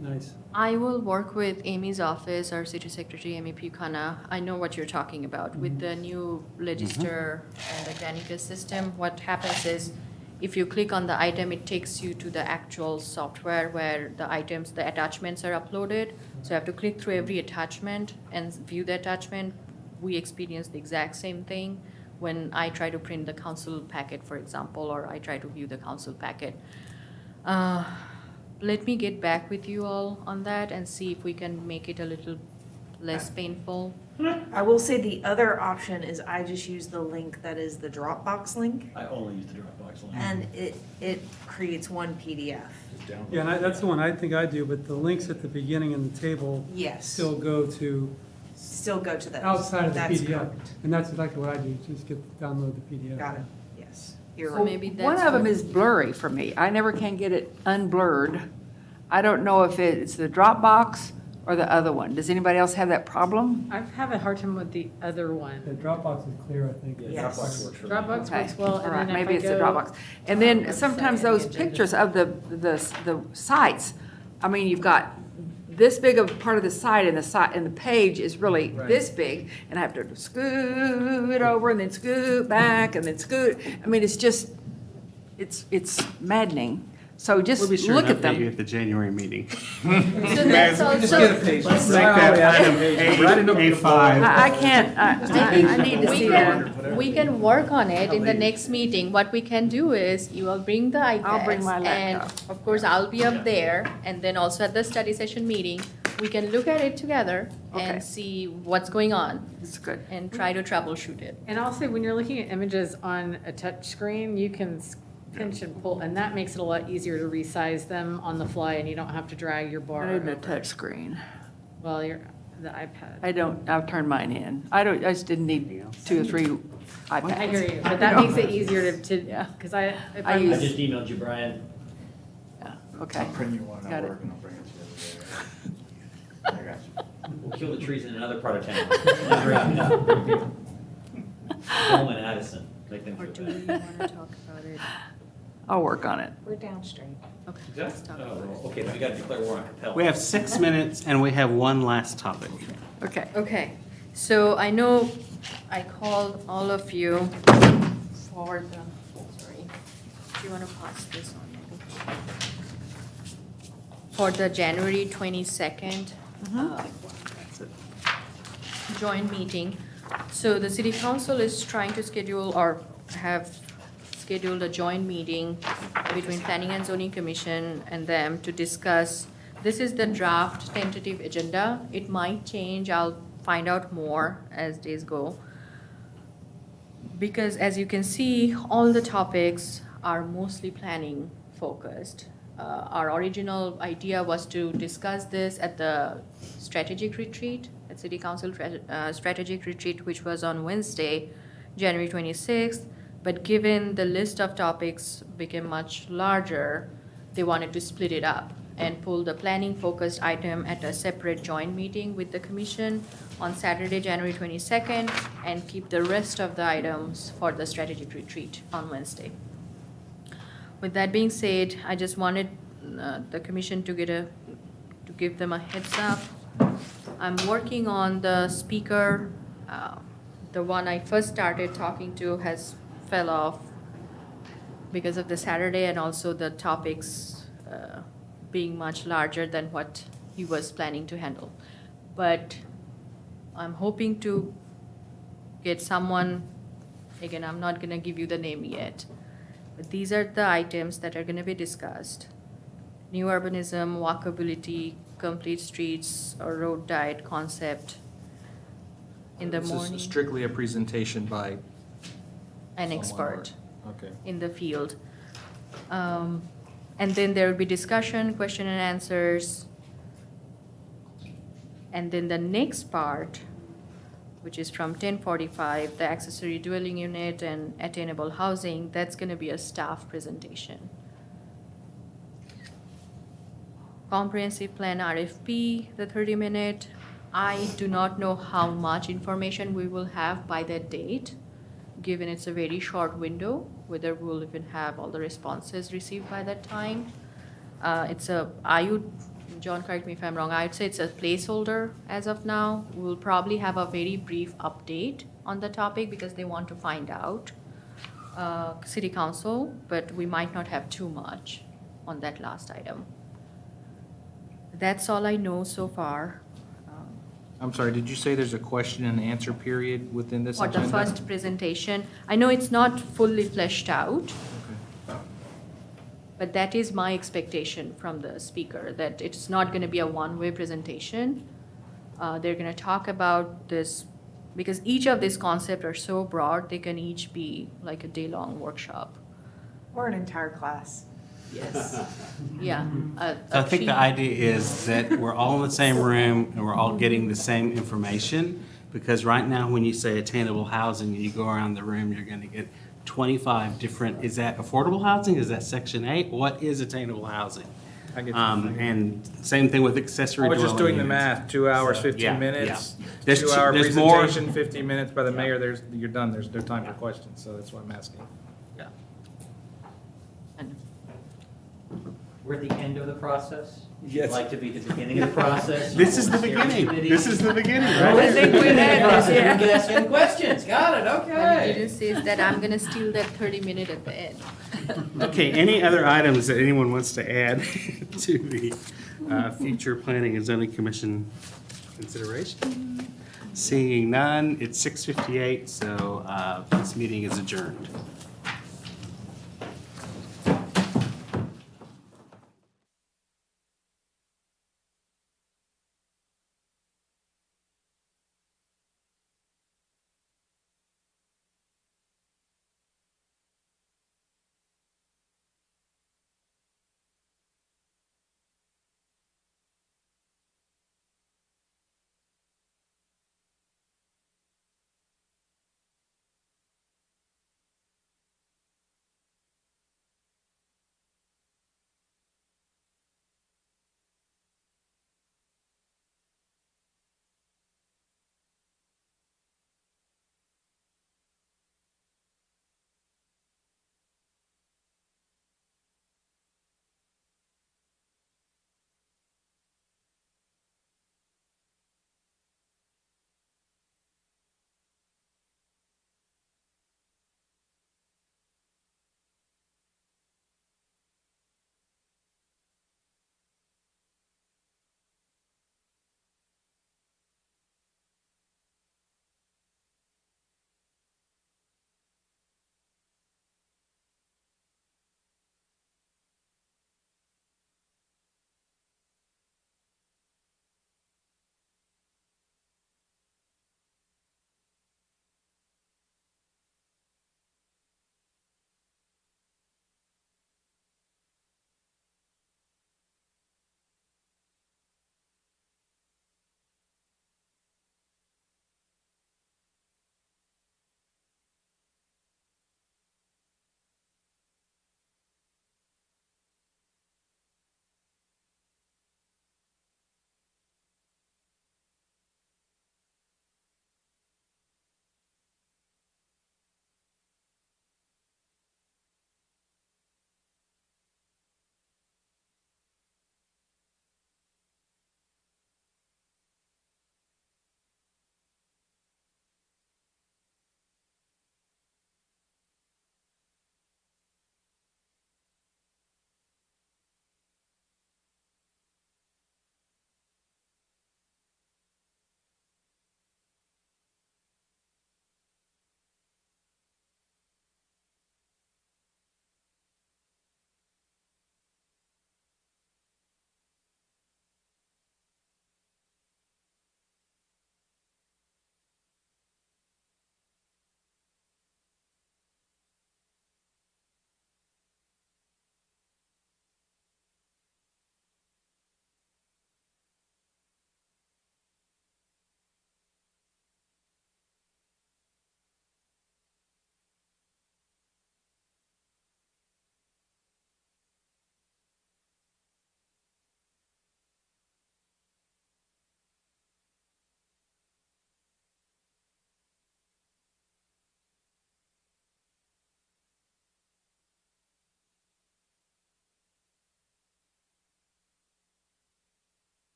nice. I will work with Amy's office, our city secretary, Amy Pucana. I know what you're talking about. With the new register and the Granicus system, what happens is if you click on the item, it takes you to the actual software where the items, the attachments are uploaded. So you have to click through every attachment and view the attachment. We experience the exact same thing when I try to print the council packet, for example, or I try to view the council packet. Let me get back with you all on that and see if we can make it a little less painful. I will say the other option is I just use the link that is the Dropbox link, I only use the Dropbox link. and it creates one PDF. Yeah, and that's the one I think I do, but the links at the beginning in the table Yes, still go to still go to those. outside of the That's PDF. correct. And that's exactly what I do, just download the PDF. Got it, yes. You're So right. maybe that's One of them what- is blurry for me. I never can get it unblurred. I don't know if it's the Dropbox or the other one. Does anybody else have that problem? I have a hard time with the other The one.ดis clear, I think. Yeah, Yes. Dropbox works for me. Dropbox Okay. works well, All and right, then if maybe I it's the go Dropbox. And to then our sometimes website, those the agenda- pictures of the sites, I mean, you've got this big of part of the site and the page is really Right. this big, and I have to scoot over and then scoot back and then scoot. I mean, it's just, it's maddening. So just We'll be sure look to at update you them. at the January meeting. So that's also, Let's make that item A5. I can't, I need to we see that. can, we can work on it in the next meeting. What we can do is you will bring the I'll bring my iPads. And laptop. of course, I'll be up there. And then also at the study session meeting, we can look at it together Okay. and see what's going on It's good. and try to troubleshoot it. And also, when you're looking at images on a touch screen, you can pinch and pull, and that makes it a lot easier to resize them on the fly, and you don't have to drag your bar I need a over. touch screen. Well, the iPad. I've turned mine in. I just didn't need 2 or 3 iPads. I hear you, but that makes it easier to, Yeah. because I, if I I'm- use- I just emailed you, Brian. Yeah, okay. Print you one Got at it. work and I'll bring it to you. I got you. We'll kill the trees in another part of town. Never happened. Coleman, Addison, make them Or feel do better. we want to talk about it? I'll work on it. We're downstream. Okay, let's talk about it. Okay, then we gotta declare war on Capella. We have 6 minutes and we have one last topic. Okay. Okay, so I know I called all of you for the, sorry, do you want to pass this on? maybe? For the January 22nd joint meeting. So the city council is trying to schedule or have scheduled a joint meeting between Planning and Zoning Commission and them to discuss, this is the draft tentative agenda. It might change, I'll find out more as days go. Because as you can see, all the topics are mostly planning focused. Our original idea was to discuss this at the strategic retreat, at City Council strategic retreat, which was on Wednesday, January 26th. But given the list of topics became much larger, they wanted to split it up and pull the planning focused item at a separate joint meeting with the commission on Saturday, January 22nd, and keep the rest of the items for the strategic retreat on Wednesday. With that being said, I just wanted the commission to give them a heads up. I'm working on the speaker. The one I first started talking to has fell off because of the Saturday and also the topics being much larger than what he was planning to handle. But I'm hoping to get someone, again, I'm not gonna give you the name yet, but these are the items that are gonna be discussed. New urbanism, walkability, complete streets, or road diet concept in the morning. This is strictly a presentation by An someone expert or- Okay. in the field. And then there will be discussion, question and answers. And then the next part, which is from 10:45, the accessory dwelling unit and attainable housing, that's gonna be a staff presentation. Comprehensive plan RFP, the 30-minute. I do not know how much information we will have by that date, given it's a very short window, whether we'll even have all the responses received by that time. John, correct me if I'm wrong, I'd say it's a placeholder as of now. We'll probably have a very brief update on the topic because they want to find out, city council, but we might not have too much on that last item. That's all I know so far. I'm sorry, did you say there's a question and answer period within this For agenda? the first presentation, I know it's not fully fleshed out, Okay. but that is my expectation from the speaker, that it's not gonna be a one-way presentation. They're gonna talk about this, because each of these concepts are so broad, they can each be like a day-long workshop. Or an entire class. Yes. Yeah. So I think the idea is that we're all in the same room and we're all getting the same information, because right now, when you say attainable housing, and you go around the room, you're gonna get 25 different, is that affordable housing? Is that Section 8? What is attainable housing? I get you. And same thing with accessory I was dwelling just doing the units. math, 2 hours, So, 15 yeah, minutes. yeah. There's 2-hour there's more- presentation, 15 minutes by the mayor, you're done, there's no time for questions, so that's what I'm asking. Yeah. And We're at the end of the process? Yes. You'd like to be at the beginning of the process? This is the Steering beginning. committee? This is the beginning, Oh, right? I think we had this, yeah. You can ask any questions, got it, what he okay. didn't say is that I'm gonna steal that 30-minute at the end. Okay, any other items that anyone wants to add to the future planning and zoning commission consideration? Seeing none, it's 6:58, so this meeting is adjourned.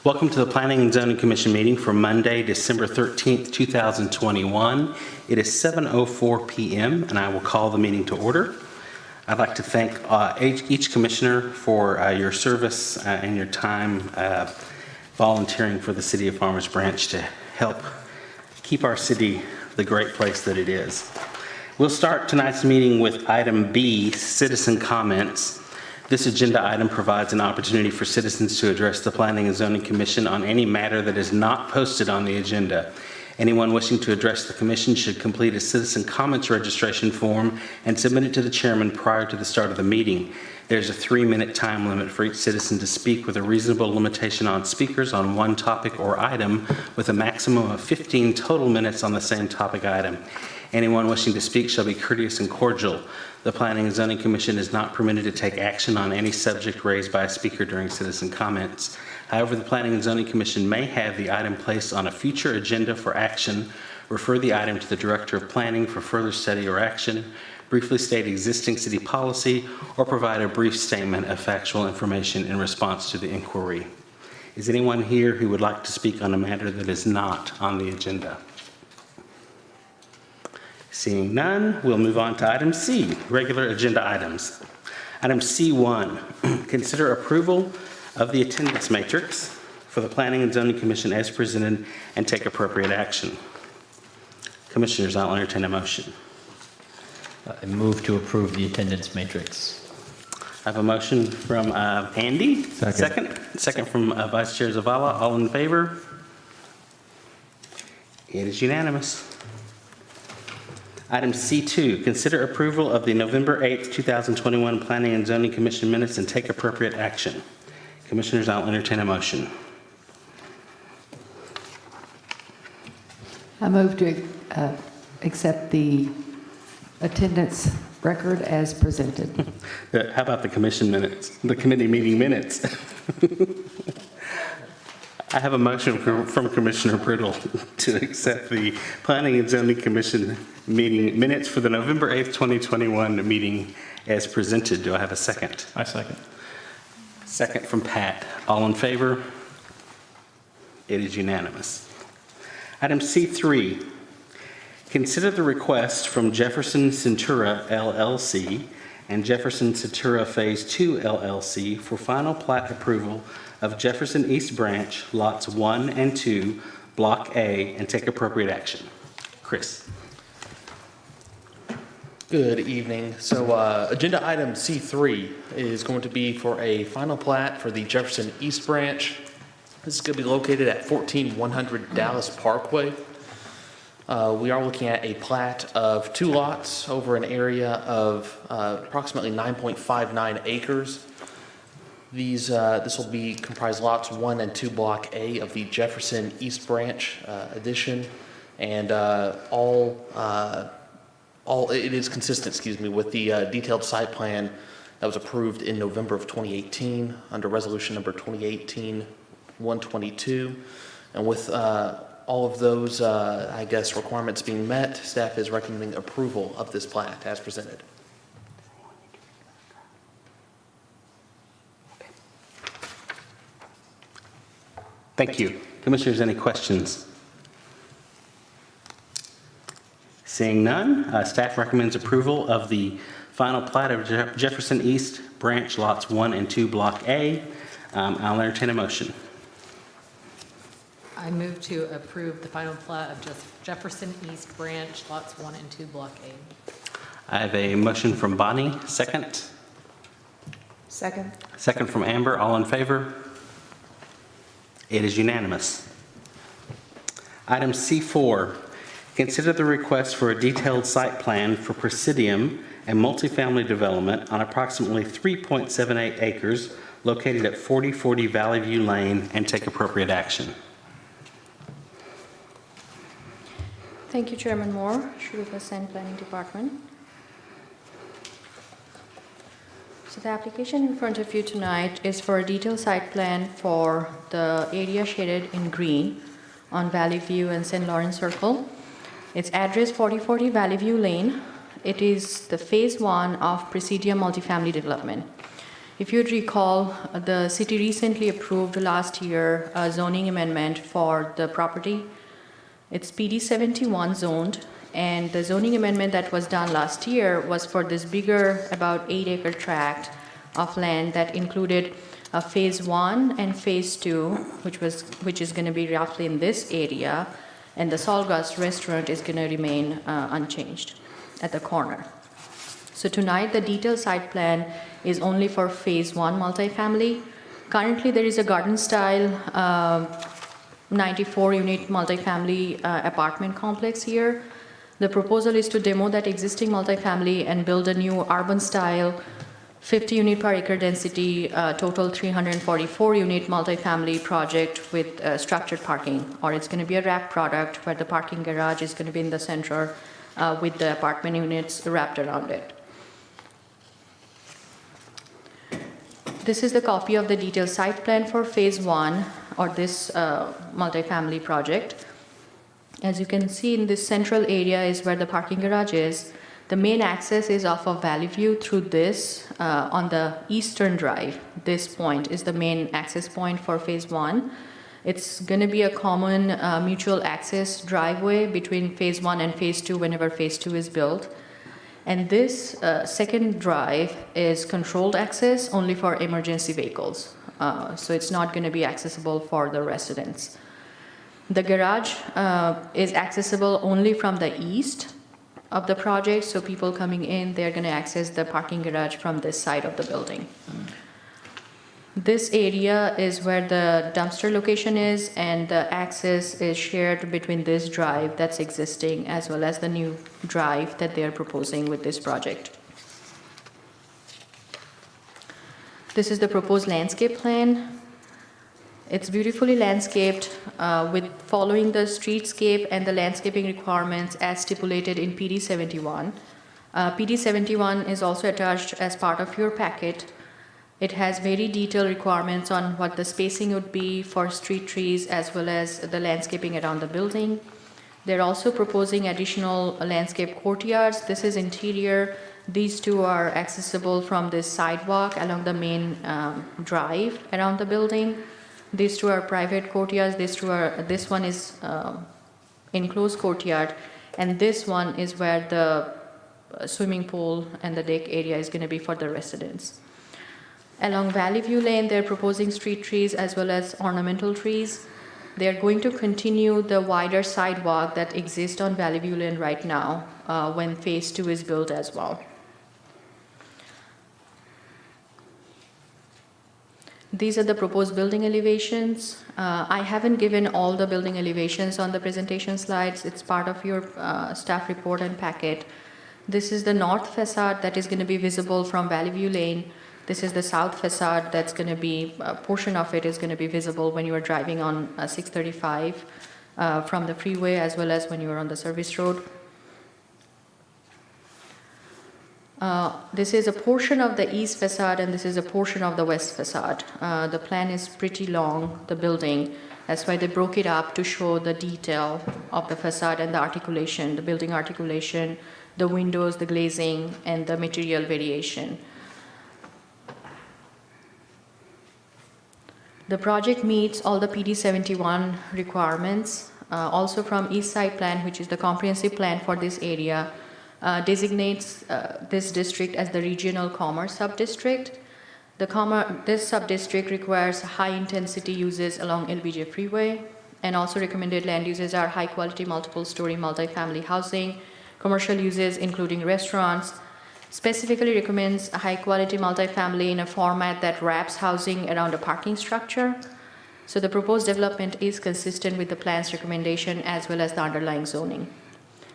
Welcome to the Planning and Zoning Commission meeting for Monday, December 13th, 2021. It is 7:04 p.m. and I will call the meeting to order. I'd like to thank each commissioner for your service and your time volunteering for the City of Farmers Branch to help keep our city the great place that it is. We'll start tonight's meeting with item B, citizen comments. This agenda item provides an opportunity for citizens to address the Planning and Zoning Commission on any matter that is not posted on the agenda. Anyone wishing to address the commission should complete a citizen comments registration form and submit it to the chairman prior to the start of the meeting. There's a 3-minute time limit for each citizen to speak, with a reasonable limitation on speakers on one topic or item, with a maximum of 15 total minutes on the same topic item. Anyone wishing to speak shall be courteous and cordial. The Planning and Zoning Commission is not permitted to take action on any subject raised by a speaker during citizen comments. However, the Planning and Zoning Commission may have the item placed on a future agenda for action, refer the item to the Director of Planning for further study or action, briefly state existing city policy, or provide a brief statement of factual information in response to the inquiry. Is anyone here who would like to speak on a matter that is not on the agenda? Seeing none, we'll move on to item C, regular agenda items. Item C1, consider approval of the attendance matrix for the Planning and Zoning Commission as presented and take appropriate action. Commissioners, I'll entertain a motion. I move to approve the attendance matrix. I have a motion from Andy. Second. Second from Vice Chair Zavala. All in favor? It is unanimous. Item C2, consider approval of the November 8th, 2021 Planning and Zoning Commission minutes and take appropriate action. Commissioners, I'll entertain a motion. I move to accept the attendance record as presented. How about the commission minutes, the committee meeting minutes? I have a motion from Commissioner Brittle to accept the Planning and Zoning Commission meeting minutes for the November 8th, 2021 meeting as presented. Do I have a second? I second. Second from Pat. All in favor? It is unanimous. Item C3, consider the request from Jefferson Centura LLC and Jefferson Centura Phase 2 LLC for final plat approval of Jefferson East Branch, lots 1 and 2, Block A, and take appropriate action. Chris. Good evening. So agenda item C3 is going to be for a final plat for the Jefferson East Branch. This is going to be located at 14100 Dallas Parkway. We are looking at a plat of 2 lots over an area of approximately 9.59 acres. This will be comprise lots 1 and 2 Block A of the Jefferson East Branch addition, and it is consistent, with the detailed site plan that was approved in November of 2018 under resolution number 2018-122, and with all of those, requirements being met, staff is recommending approval of this plat as presented. Thank you. Commissioners, any questions? Seeing none, staff recommends approval of the final plat of Jefferson East Branch, lots 1 and 2, Block A. I'll entertain a motion. I move to approve the final plat of Jefferson East Branch, lots 1 and 2, Block A. I have a motion from Bonnie. Second. Second. Second from Amber. All in favor? It is unanimous. Item C4, consider the request for a detailed site plan for Presidium and multifamily development on approximately 3.78 acres located at 4040 Valley View Lane and take appropriate action. Thank you, Chairman Moore, Sri-Lanka Planning Department. So the application in front of you tonight is for a detailed site plan for the area shaded in green on Valley View and St. Lawrence Circle. It's address 4040 Valley View Lane. It is the phase 1 of Presidium multifamily development. If you'd recall, the city recently approved last year a zoning amendment for the property. It's PD 71 zoned, and the zoning amendment that was done last year was for this bigger, about 8-acre tract of land that included phase 1 and phase 2, which is going to be roughly in this area, and the Sawgrass restaurant is going to remain unchanged at the corner. So tonight, the detailed site plan is only for phase 1 multifamily. Currently, there is a garden-style 94-unit multifamily apartment complex here. The proposal is to demo that existing multifamily and build a new urban-style 50-unit per acre density, total 344-unit multifamily project with structured parking, or it's going to be a wrap product where the parking garage is going to be in the center with the apartment units wrapped around it. This is the copy of the detailed site plan for phase 1, or this multifamily project. As you can see, in this central area is where the parking garage is. The main access is off of Valley View through this on the eastern drive. This point is the main access point for phase 1. It's going to be a common mutual access driveway between phase 1 and phase 2 whenever phase 2 is built. And this second drive is controlled access only for emergency vehicles. So it's not going to be accessible for the residents. The garage is accessible only from the east of the project. So people coming in, they're going to access the parking garage from this side of the building. This area is where the dumpster location is, and the access is shared between this drive that's existing as well as the new drive that they are proposing with this project. This is the proposed landscape plan. It's beautifully landscaped with following the streetscape and the landscaping requirements as stipulated in PD 71. PD 71 is also attached as part of your packet. It has very detailed requirements on what the spacing would be for street trees as well as the landscaping around the building. They're also proposing additional landscape courtyards. This is interior. These two are accessible from this sidewalk along the main drive around the building. These two are private courtyards. This one is enclosed courtyard, and this one is where the swimming pool and the deck area is going to be for the residents. Along Valley View Lane, they're proposing street trees as well as ornamental trees. They're going to continue the wider sidewalk that exists on Valley View Lane right now when phase 2 is built as well. These are the proposed building elevations. I haven't given all the building elevations on the presentation slides. It's part of your staff report and packet. This is the north facade that is going to be visible from Valley View Lane. This is the south facade that's going to be, a portion of it is going to be visible when you are driving on 635 from the freeway as well as when you are on the service road. This is a portion of the east facade and this is a portion of the west facade. The plan is pretty long, the building. That's why they broke it up to show the detail of the facade and the articulation, the building articulation, the windows, the glazing, and the material variation. The project meets all the PD 71 requirements. Also from East Side Plan, which is the comprehensive plan for this area, designates this district as the regional commerce sub-district. This sub-district requires high-intensity uses along LBJ Freeway, and also recommended land uses are high-quality multiple-story multifamily housing, commercial uses including restaurants. Specifically recommends a high-quality multifamily in a format that wraps housing around a parking structure. So the proposed development is consistent with the plan's recommendation as well as the underlying zoning.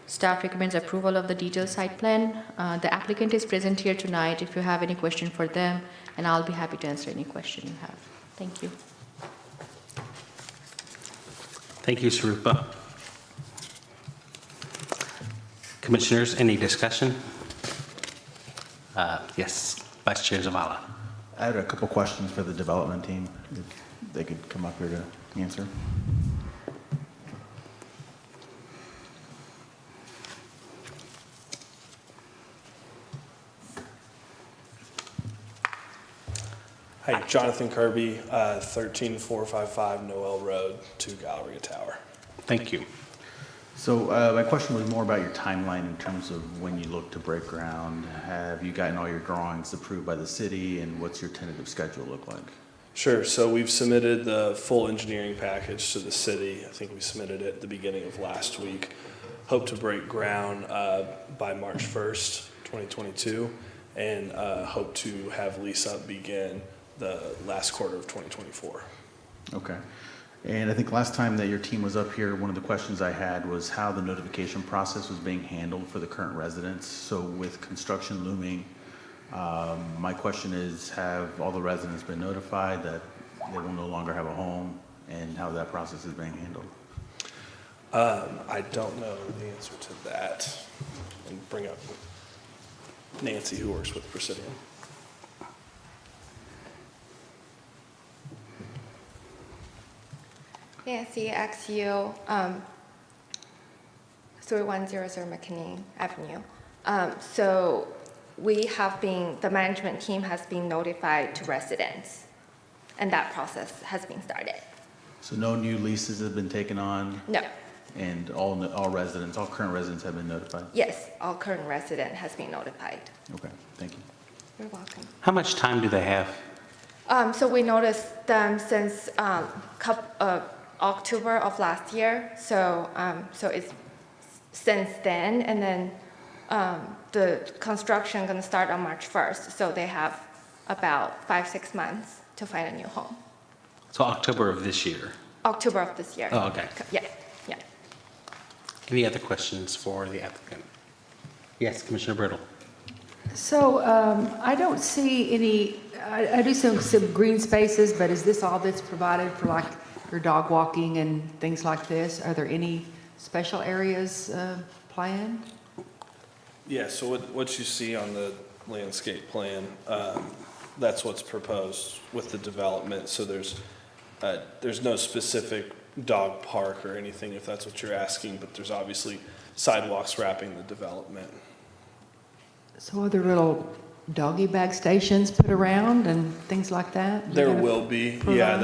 Staff recommends approval of the detailed site plan. The applicant is present here tonight if you have any question for them, and I'll be happy to answer any question you have. Thank you. Thank you, Sarupa. Commissioners, any discussion? Yes, Vice Chair Zavala. I had a couple questions for the development team, if they could come up here to answer. Jonathan Kirby, 13455 Noel Road, 2 Galleria Tower. Thank you. So my question was more about your timeline in terms of when you look to break ground. Have you gotten all your drawings approved by the city, and what's your tentative schedule look like? Sure. So we've submitted the full engineering package to the city. I think we submitted it at the beginning of last week. Hope to break ground by March 1st, 2022, and hope to have lease up begin the last quarter of 2024. Okay. And I think last time that your team was up here, one of the questions I had was how the notification process was being handled for the current residents. So with construction looming, my question is, have all the residents been notified that they will no longer have a home, and how that process is being handled? I don't know the answer to that. And bring up Nancy, who works with Presidium. Nancy, XU, 3100 McKinney Avenue. So the management team has been notified to residents, and that process has been started. So no new leases have been taken on? No. And all current residents have been notified? Yes, all current resident has been notified. Okay, thank you. You're welcome. How much time do they have? So we noticed them since October of last year. So it's since then, and then the construction going to start on March 1st. So they have about 5-6 months to find a new home. So October of this year? October of this year. Oh, okay. Yeah. Any other questions for the applicant? Yes, Commissioner Brittle. So I don't see any, I do some green spaces, but is this all that's provided for like your dog walking and things like this? Are there any special areas planned? Yeah, so what you see on the landscape plan, that's what's proposed with the development. So there's no specific dog park or anything, if that's what you're asking, but there's obviously sidewalks wrapping the development. So are there little doggy bag stations put around and things like that? There will be, yeah.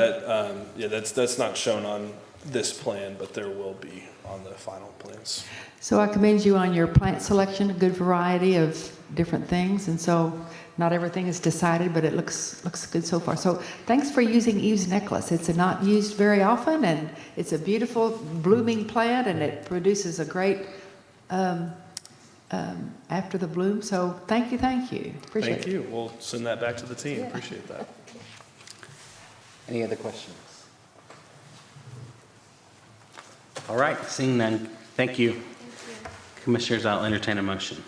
That's not shown on this plan, but there will be on the final plans. So I commend you on your plant selection, a good variety of different things, and so not everything is decided, but it looks good so far. So thanks for using Eve's necklace. It's not used very often, and it's a beautiful blooming plant, and it produces a great after the bloom. So thank you. Appreciate it. Thank you. We'll send that back to the team. Yeah. Appreciate that. Any other questions? All right, seeing none, thank you. Commissioners, I'll entertain a motion.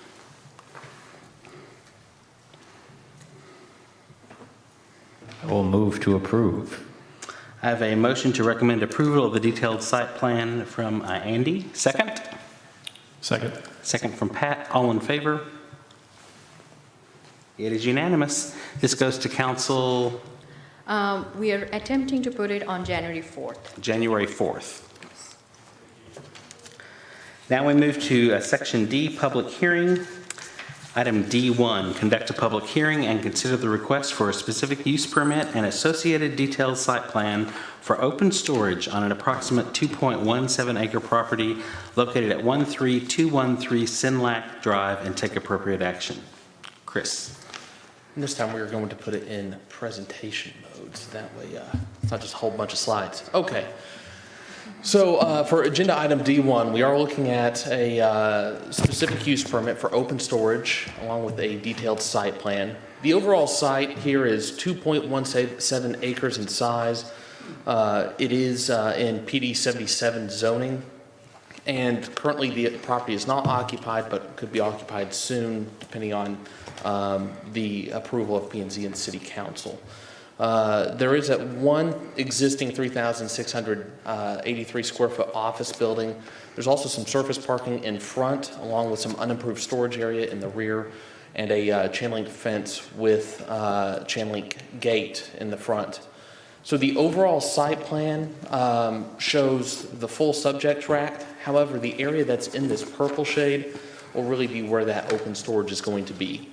I will move to approve. I have a motion to recommend approval of the detailed site plan from Andy. Second? Second. Second from Pat. All in favor? It is unanimous. This goes to council We are attempting to put it on January 4th. January 4th. Now we move to Section D, public hearing. Item D1, conduct a public hearing and consider the request for a specific use permit and associated detailed site plan for open storage on an approximate 2.17 acre property located at 13213 Sinlac Drive, and take appropriate action. Chris. And this time we are going to put it in presentation mode, so that way it's not just a whole bunch of slides. Okay. So for agenda item D1, we are looking at a specific use permit for open storage along with a detailed site plan. The overall site here is 2.17 acres in size. It is in PD 77 zoning, and currently the property is not occupied but could be occupied soon depending on the approval of P&Z and City Council. There is one existing 3,683 square foot office building. There's also some surface parking in front, along with some unimproved storage area in the rear, and a chain link fence with chain link gate in the front. So the overall site plan shows the full subject tract. However, the area that's in this purple shade will really be where that open storage is going to be.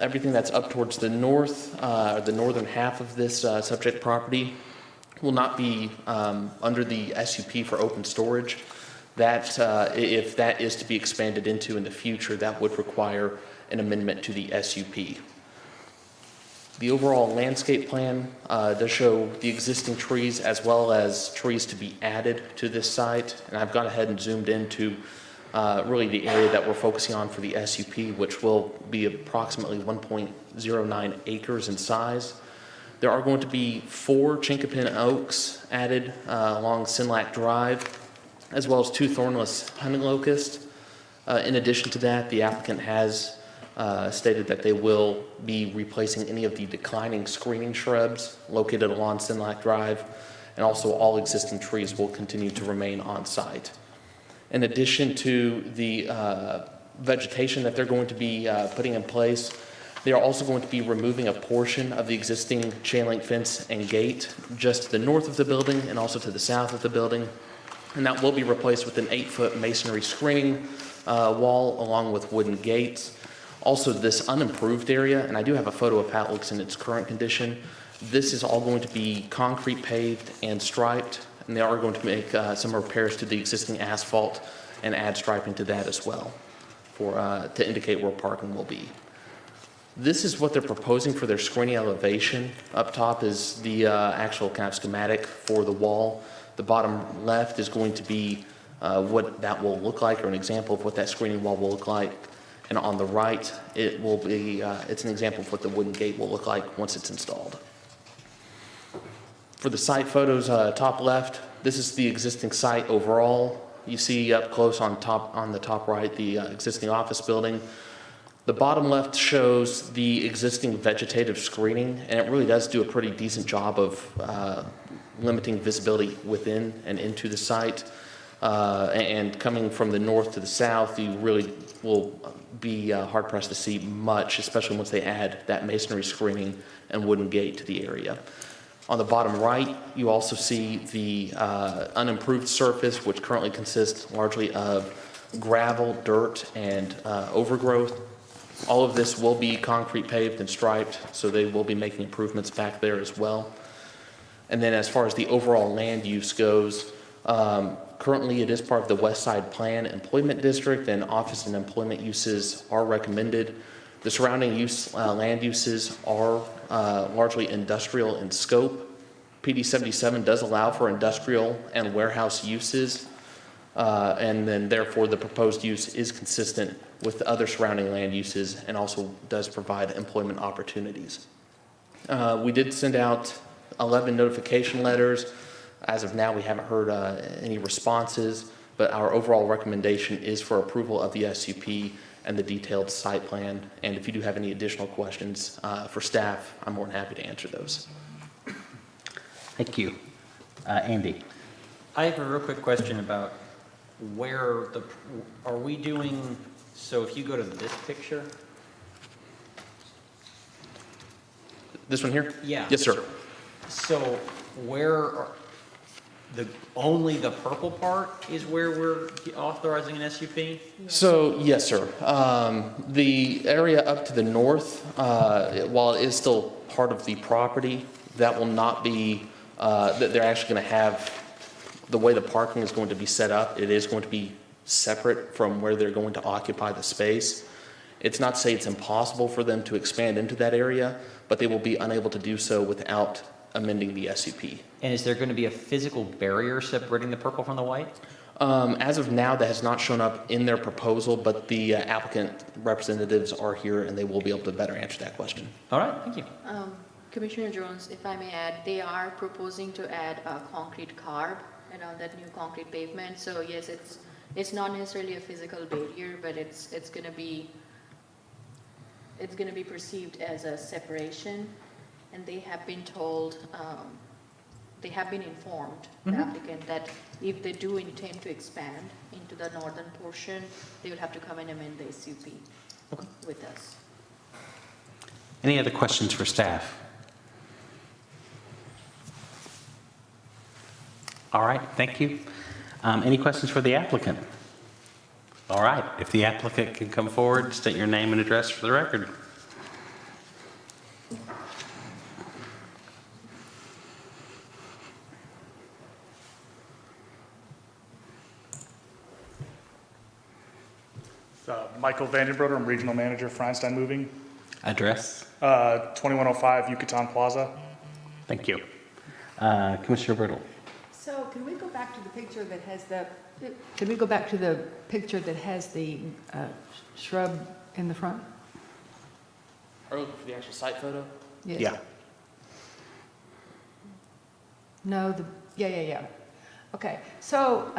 everything that's up towards the north, the northern half of this subject property will not be under the SUP for open storage. That, if that is to be expanded into in the future, that would require an amendment to the SUP. The overall landscape plan does show the existing trees as well as trees to be added to this site. And I've gone ahead and zoomed into really the area that we're focusing on for the SUP, which will be approximately 1.09 acres in size. There are going to be 4 chinkapin oaks added along Sinlac Drive, as well as 2 thornless honey locusts. In addition to that, the applicant has stated that they will be replacing any of the declining screening shrubs located along Sinlac Drive, and also all existing trees will continue to remain on site. In addition to the vegetation that they're going to be putting in place, they are also going to be removing a portion of the existing chain link fence and gate just to the north of the building and also to the south of the building. And that will be replaced with an 8-foot masonry screening wall along with wooden gates. Also, this unimproved area, and I do have a photo of how it looks in its current condition, this is all going to be concrete paved and striped, and they are going to make some repairs to the existing asphalt and add striping to that as well to indicate where parking will be. This is what they're proposing for their screening elevation. Up top is the actual kind of schematic for the wall. The bottom left is going to be what that will look like, or an example of what that screening wall will look like. And on the right, it will be, it's an example of what the wooden gate will look like once it's installed. For the site photos, top left, this is the existing site overall. You see up close on the top right, the existing office building. The bottom left shows the existing vegetative screening, and it really does do a pretty decent job of limiting visibility within and into the site. And coming from the north to the south, you really will be hard pressed to see much, especially once they add that masonry screening and wooden gate to the area. On the bottom right, you also see the unimproved surface, which currently consists largely of gravel, dirt, and overgrowth. All of this will be concrete paved and striped, so they will be making improvements back there as well. And then as far as the overall land use goes, currently it is part of the West Side Plan Employment District, and office and employment uses are recommended. The surrounding land uses are largely industrial in scope. PD 77 does allow for industrial and warehouse uses, and then therefore the proposed use is consistent with the other surrounding land uses and also does provide employment opportunities. We did send out 11 notification letters. As of now, we haven't heard any responses, but our overall recommendation is for approval of the SUP and the detailed site plan. And if you do have any additional questions for staff, I'm more than happy to answer those. Thank you. Andy. I have a real quick question about where are we doing, so if you go to this picture. This one here? Yeah. Yes, sir. So where are only the purple part is where we're authorizing an SUP? So, yes, sir. The area up to the north, while it is still part of the property, that will not be, that they're actually going to have, the way the parking is going to be set up, it is going to be separate from where they're going to occupy the space. It's not to say it's impossible for them to expand into that area, but they will be unable to do so without amending the SUP. And is there going to be a physical barrier separating the purple from the white? As of now, that has not shown up in their proposal, but the applicant representatives are here and they will be able to better answer that question. All right, thank you. Commissioner Jones, if I may add, they are proposing to add a concrete curb around that new concrete pavement. So yes, it's not necessarily a physical barrier, but it's going to be perceived as a separation. And they have been told, they have been informed, the applicant, that if they do intend to expand into the northern portion, they will have to come and amend the SUP with us. Any other questions for staff? All right, thank you. Any questions for the applicant? All right, if the applicant can come forward, state your name and address for the record. Michael Vandenbroder, I'm Regional Manager, Feinstein Moving. Address? 2105 Yucatan Plaza. Thank you. Commissioner Brittle? So can we go back to the picture that has the, can we go back to the picture that has the shrub in the front? Are you looking for the actual site photo? Yes. Yeah. No, yeah. Okay, so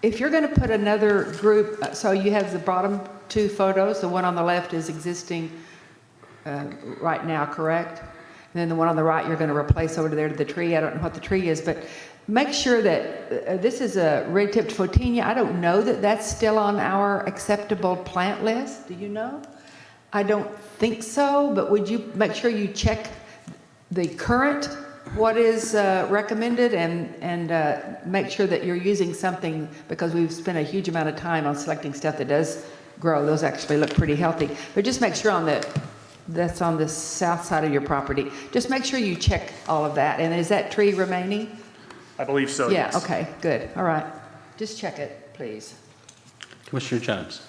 if you're going to put another group, so you have the bottom two photos, the one on the left is existing right now, correct? And then the one on the right, you're going to replace over there to the tree. I don't know what the tree is, but make sure that this is a red-tipped photinia. I don't know that that's still on our acceptable plant list. Do you know? I don't think so, but would you make sure you check the current, what is recommended, and make sure that you're using something, because we've spent a huge amount of time on selecting stuff that does grow. Those actually look pretty healthy. But just make sure that's on the south side of your property. Just make sure you check all of that. And is that tree remaining? I believe so, Yeah, yes. okay, good. All right. Just check it, please. Commissioner Jones?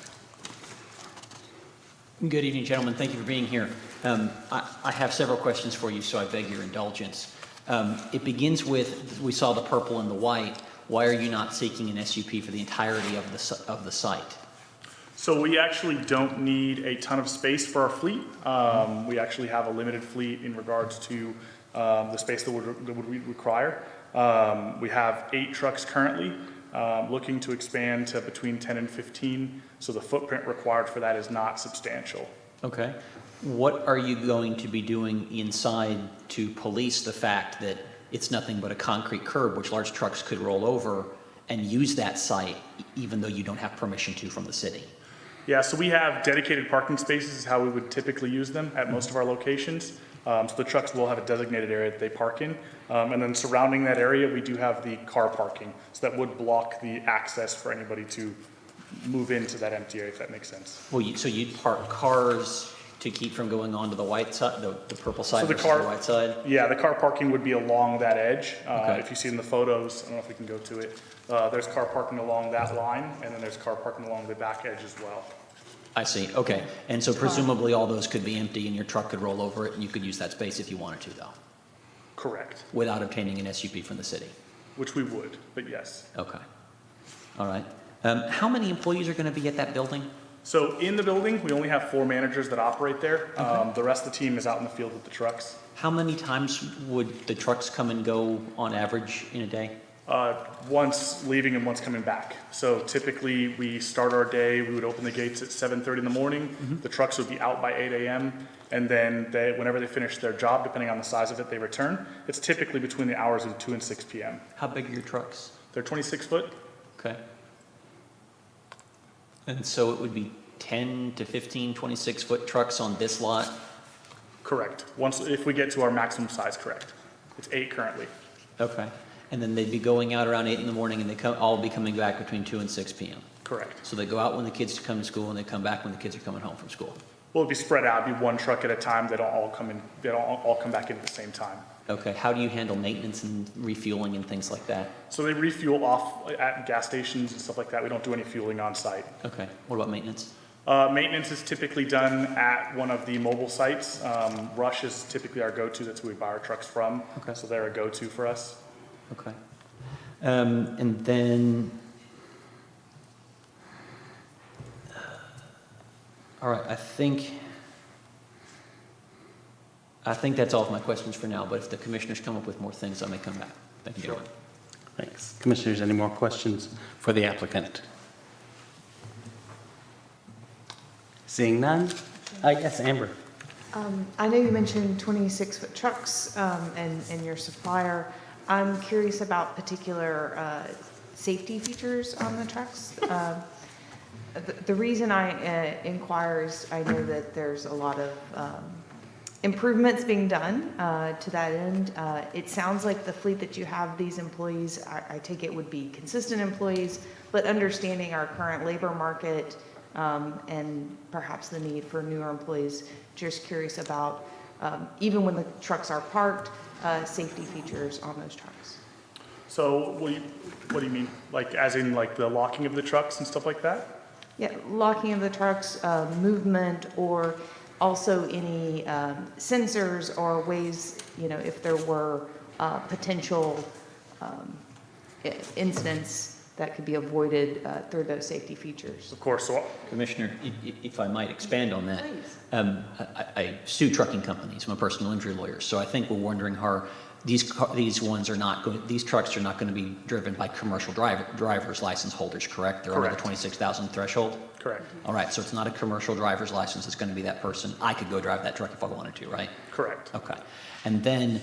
Good evening, gentlemen. Thank you for being here. I have several questions for you, so I beg your indulgence. It begins with, we saw the purple and the white. Why are you not seeking an SUP for the entirety of the site? So we actually don't need a ton of space for our fleet. We actually have a limited fleet in regards to the space that would require. We have 8 trucks currently, looking to expand to between 10 and 15. So the footprint required for that is not substantial. Okay. What are you going to be doing inside to police the fact that it's nothing but a concrete curb, which large trucks could roll over and use that site, even though you don't have permission to from the city? Yeah, so we have dedicated parking spaces is how we would typically use them at most of our locations. So the trucks will have a designated area that they park in. And then surrounding that area, we do have the car parking. So that would block the access for anybody to move into that empty area, if that makes sense. Well, so you'd park cars to keep from going onto the white side, the purple side So the versus car, the white side? Yeah, the car parking would be along that edge. Okay. If you see in the photos, I don't know if we can go to it, there's car parking along that line, and then there's car parking along the back edge as well. I see, okay. And so presumably all those could be empty and your truck could roll over it and you could use that space if you wanted to, though? Correct. Without obtaining an SUP from the city? Which we would, but yes. Okay. All right. How many employees are going to be at that building? So in the building, we only have 4 managers that operate there. The rest of the team is out in the field with the trucks. How many times would the trucks come and go on average in a day? Once leaving and once coming back. So typically we start our day, we would open the gates at 7:30 in the morning. The trucks would be out by 8 a.m. And then whenever they finish their job, depending on the size of it, they return. It's typically between the hours of 2 and 6 p.m. How big are your trucks? They're 26 foot. Okay. And so it would be 10 to 15, 26-foot trucks on this lot? Correct. If we get to our maximum size, correct. It's 8 currently. Okay. And then they'd be going out around 8 in the morning and they all be coming back between 2 and 6 p.m.? Correct. So they go out when the kids come to school and they come back when the kids are coming home from school? Well, it'd be spread out. It'd be 1 truck at a time. They don't all come in. They don't all come back in at the same time. Okay. How do you handle maintenance and refueling and things like that? So they refuel off at gas stations and stuff like that. We don't do any fueling on site. Okay. What about maintenance? Maintenance is typically done at one of the mobile sites. Rush is typically our go-to. That's who we buy our trucks from. Okay. So they're a go-to for us. Okay. And then, all right, I think that's all of my questions for now, but if the commissioners come up with more things, I may come back. Thank you. Sure. Thanks. Commissioners, any more questions for the applicant? Seeing none? Yes, Amber. I know you mentioned 26-foot trucks and your supplier. I'm curious about particular safety features on the trucks. The reason I inquire is I know that there's a lot of improvements being done to that end. It sounds like the fleet that you have, these employees, I take it would be consistent employees, but understanding our current labor market and perhaps the need for newer employees, just curious about, even when the trucks are parked, safety features on those trucks. So what do you mean? Like as in like the locking of the trucks and stuff like that? Yeah, locking of the trucks, movement, or also any sensors or ways, if there were potential incidents that could be avoided through those safety features. Of course, so Commissioner, if I might expand on that. Please. I sue trucking companies. I'm a personal injury lawyer. So I think we're wondering how these trucks are not going to be driven by commercial driver's license holders, correct? They're under the Correct. 26,000 threshold? correct, All right, so it's not a commercial driver's license that's going to be that person. I could go drive that truck if I wanted to, right? correct. Okay. And then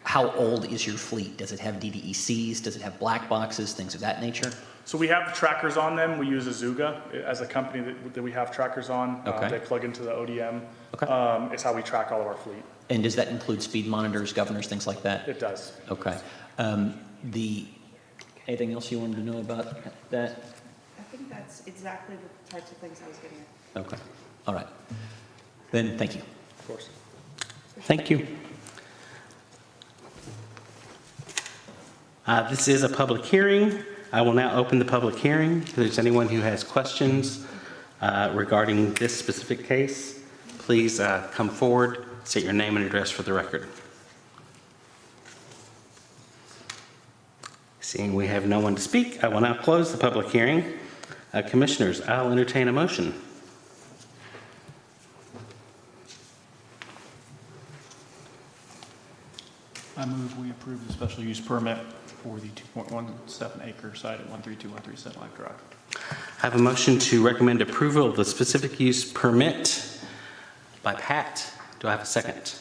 how old is your fleet? Does it have DDECs? Does it have black boxes, things of that nature? So we have trackers on them. We use Azuga as a company that we have trackers on. Okay. They plug into the ODM. Okay. It's how we track all of our fleet. And does that include speed monitors, governors, things like that? It does. Okay. Anything else you wanted to know about that? I think that's exactly the types of things I was getting at. Okay. All right. Then, thank you. Of course. Thank you. This is a public hearing. I will now open the public hearing. If there's anyone who has questions regarding this specific case, please come forward, state your name and address for the record. Seeing we have no one to speak, I will now close the public hearing. Commissioners, I'll entertain a motion. I move we approve the special use permit for the 2.17 acre site at 13213 Satellite Drive. I have a motion to recommend approval of the specific use permit by Pat. Do I have a second?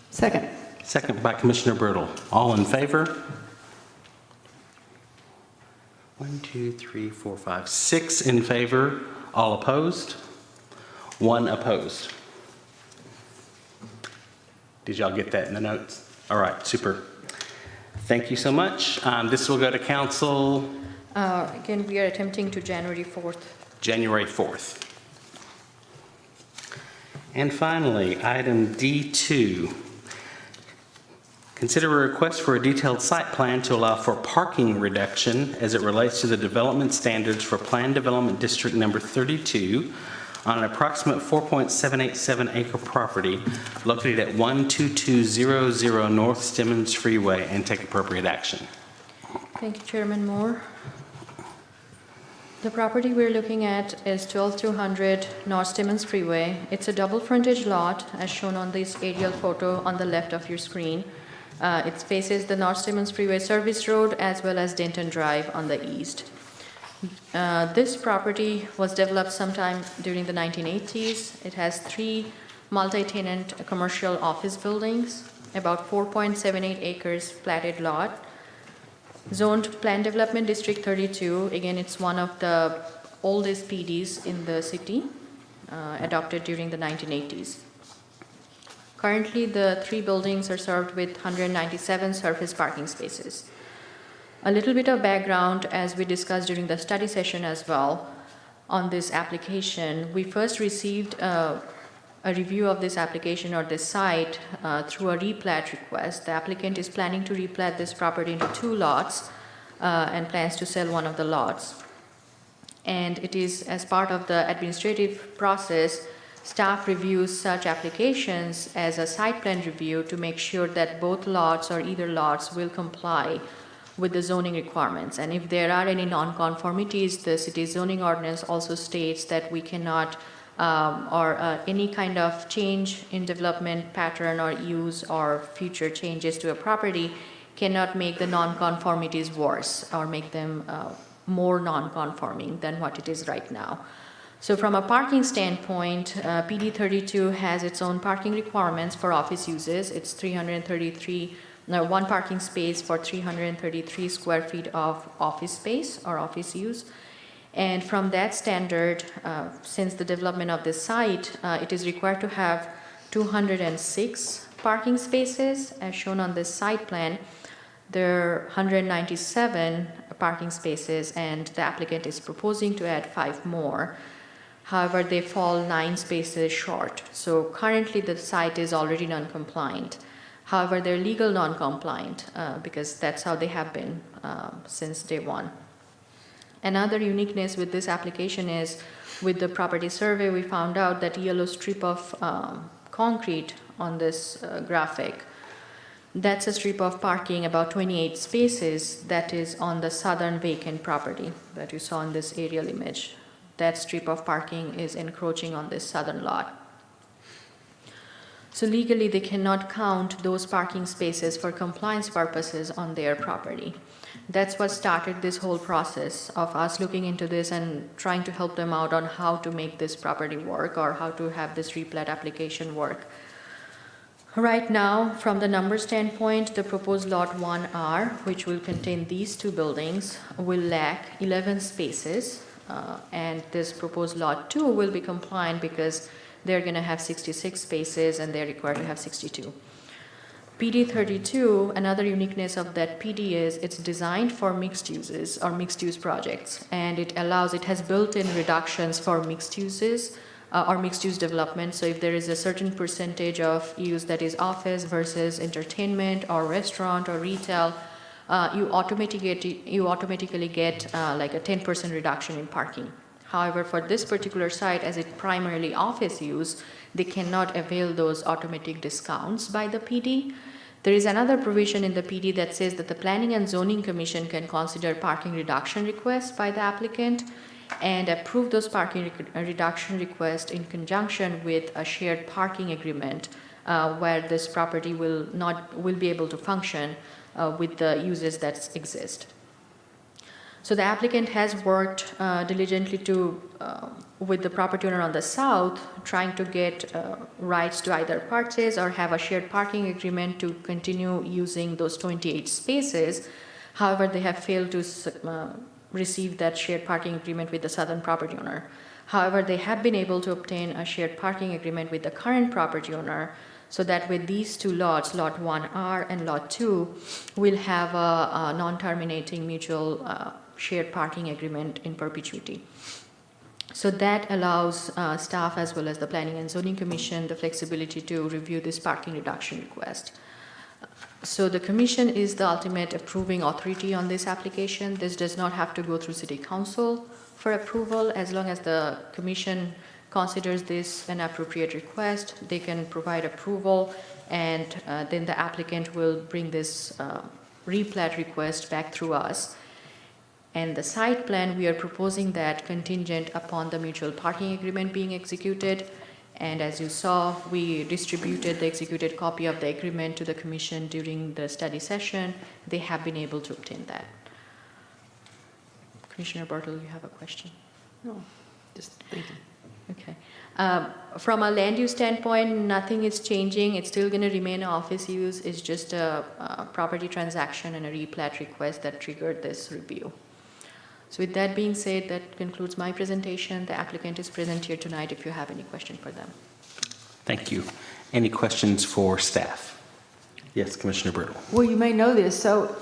Second. Second by Commissioner Brittle. All in favor? 1, 2, 3, 4, 5, 6 in favor. All opposed? 1 opposed. Did y'all get that in the notes? All right, super. Thank you so much. This will go to council Again, we are attempting to January 4th. January 4th. And finally, item D2. Consider a request for a detailed site plan to allow for parking reduction as it relates to the development standards for Planned Development District Number 32 on an approximate 4.787 acre property located at 12200 North Stemmons Freeway, and take appropriate action. Thank you, Chairman Moore. The property we're looking at is 12200 North Stemmons Freeway. It's a double frontage lot as shown on this aerial photo on the left of your screen. It faces the North Stemmons Freeway Service Road as well as Denton Drive on the east. This property was developed sometime during the 1980s. It has 3 multi-tenant commercial office buildings, about 4.78 acres platted lot. Zoned Planned Development District 32, again, it's one of the oldest PDs in the city, adopted during the 1980s. Currently, the 3 buildings are served with 197 surface parking spaces. A little bit of background, as we discussed during the study session as well, on this application. We first received a review of this application or this site through a replat request. The applicant is planning to replat this property into 2 lots and plans to sell one of the lots. And it is as part of the administrative process, staff reviews such applications as a site plan review to make sure that both lots or either lots will comply with the zoning requirements. And if there are any non-conformities, the city zoning ordinance also states that we cannot any kind of change in development pattern or use or future changes to a property cannot make the non-conformities worse or make them more non-conforming than what it is right now. So from a parking standpoint, PD 32 has its own parking requirements for office uses. It's 1 parking space for 333 square feet of office space or office use. And from that standard, since the development of this site, it is required to have 206 parking spaces as shown on this site plan. There are 197 parking spaces and the applicant is proposing to add 5 more. However, they fall 9 spaces short. So currently the site is already non-compliant. However, they're legal non-compliant because that's how they have been since day one. Another uniqueness with this application is with the property survey, we found out that yellow strip of concrete on this graphic, that's a strip of parking, about 28 spaces, that is on the southern vacant property that you saw in this aerial image. That strip of parking is encroaching on this southern lot. So legally, they cannot count those parking spaces for compliance purposes on their property. That's what started this whole process of us looking into this and trying to help them out on how to make this property work or how to have this replat application work. Right now, from the number standpoint, the proposed lot 1R, which will contain these two buildings, will lack 11 spaces, and this proposed lot 2 will be compliant because they're going to have 66 spaces and they're required to have 62. PD 32, another uniqueness of that PD is it's designed for mixed uses or mixed use projects, and it has built-in reductions for mixed uses or mixed use development. So if there is a certain percentage of use that is office versus entertainment or restaurant or retail, you automatically get like a 10% reduction in parking. However, for this particular site, as it's primarily office use, they cannot avail those automatic discounts by the PD. There is another provision in the PD that says that the Planning and Zoning Commission can consider parking reduction requests by the applicant and approve those parking reduction requests in conjunction with a shared parking agreement where this property will be able to function with the uses that exist. So the applicant has worked diligently with the property owner on the south, trying to get rights to either purchase or have a shared parking agreement to continue using those 28 spaces. However, they have failed to receive that shared parking agreement with the southern property owner. However, they have been able to obtain a shared parking agreement with the current property owner, so that with these two lots, lot 1R and lot 2, will have a non-terminating mutual shared parking agreement in perpetuity. So that allows staff as well as the Planning and Zoning Commission the flexibility to review this parking reduction request. So the Commission is the ultimate approving authority on this application. This does not have to go through City Council for approval. As long as the Commission considers this an appropriate request, they can provide approval, and then the applicant will bring this replat request back through us. And the site plan, we are proposing that contingent upon the mutual parking agreement being executed. And as you saw, we distributed the executed copy of the agreement to the Commission during the study session. They have been able to obtain that. Commissioner Bartle, you have a question? No, just thinking. Okay. From a land use standpoint, nothing is changing. It's still going to remain office use. It's just a property transaction and a replat request that triggered this review. So with that being said, that concludes my presentation. The applicant is present here tonight if you have any question for them. Thank you. Any questions for staff? Yes, Commissioner Brittle. Well, you may know this, so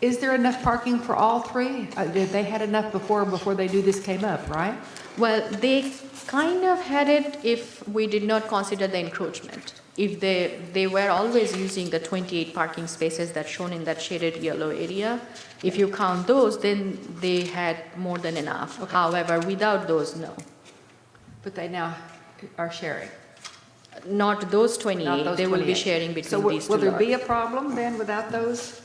is there enough parking for all three? They had enough before this came up, right? Well, they kind of had it if we did not consider the encroachment. If they were always using the 28 parking spaces that's shown in that shaded yellow area, if you count those, then they had more than enough. Okay. However, without those, no. But they now are sharing. Not those 28. Not those they 28. will be sharing between so these two. Will there be a problem then without those?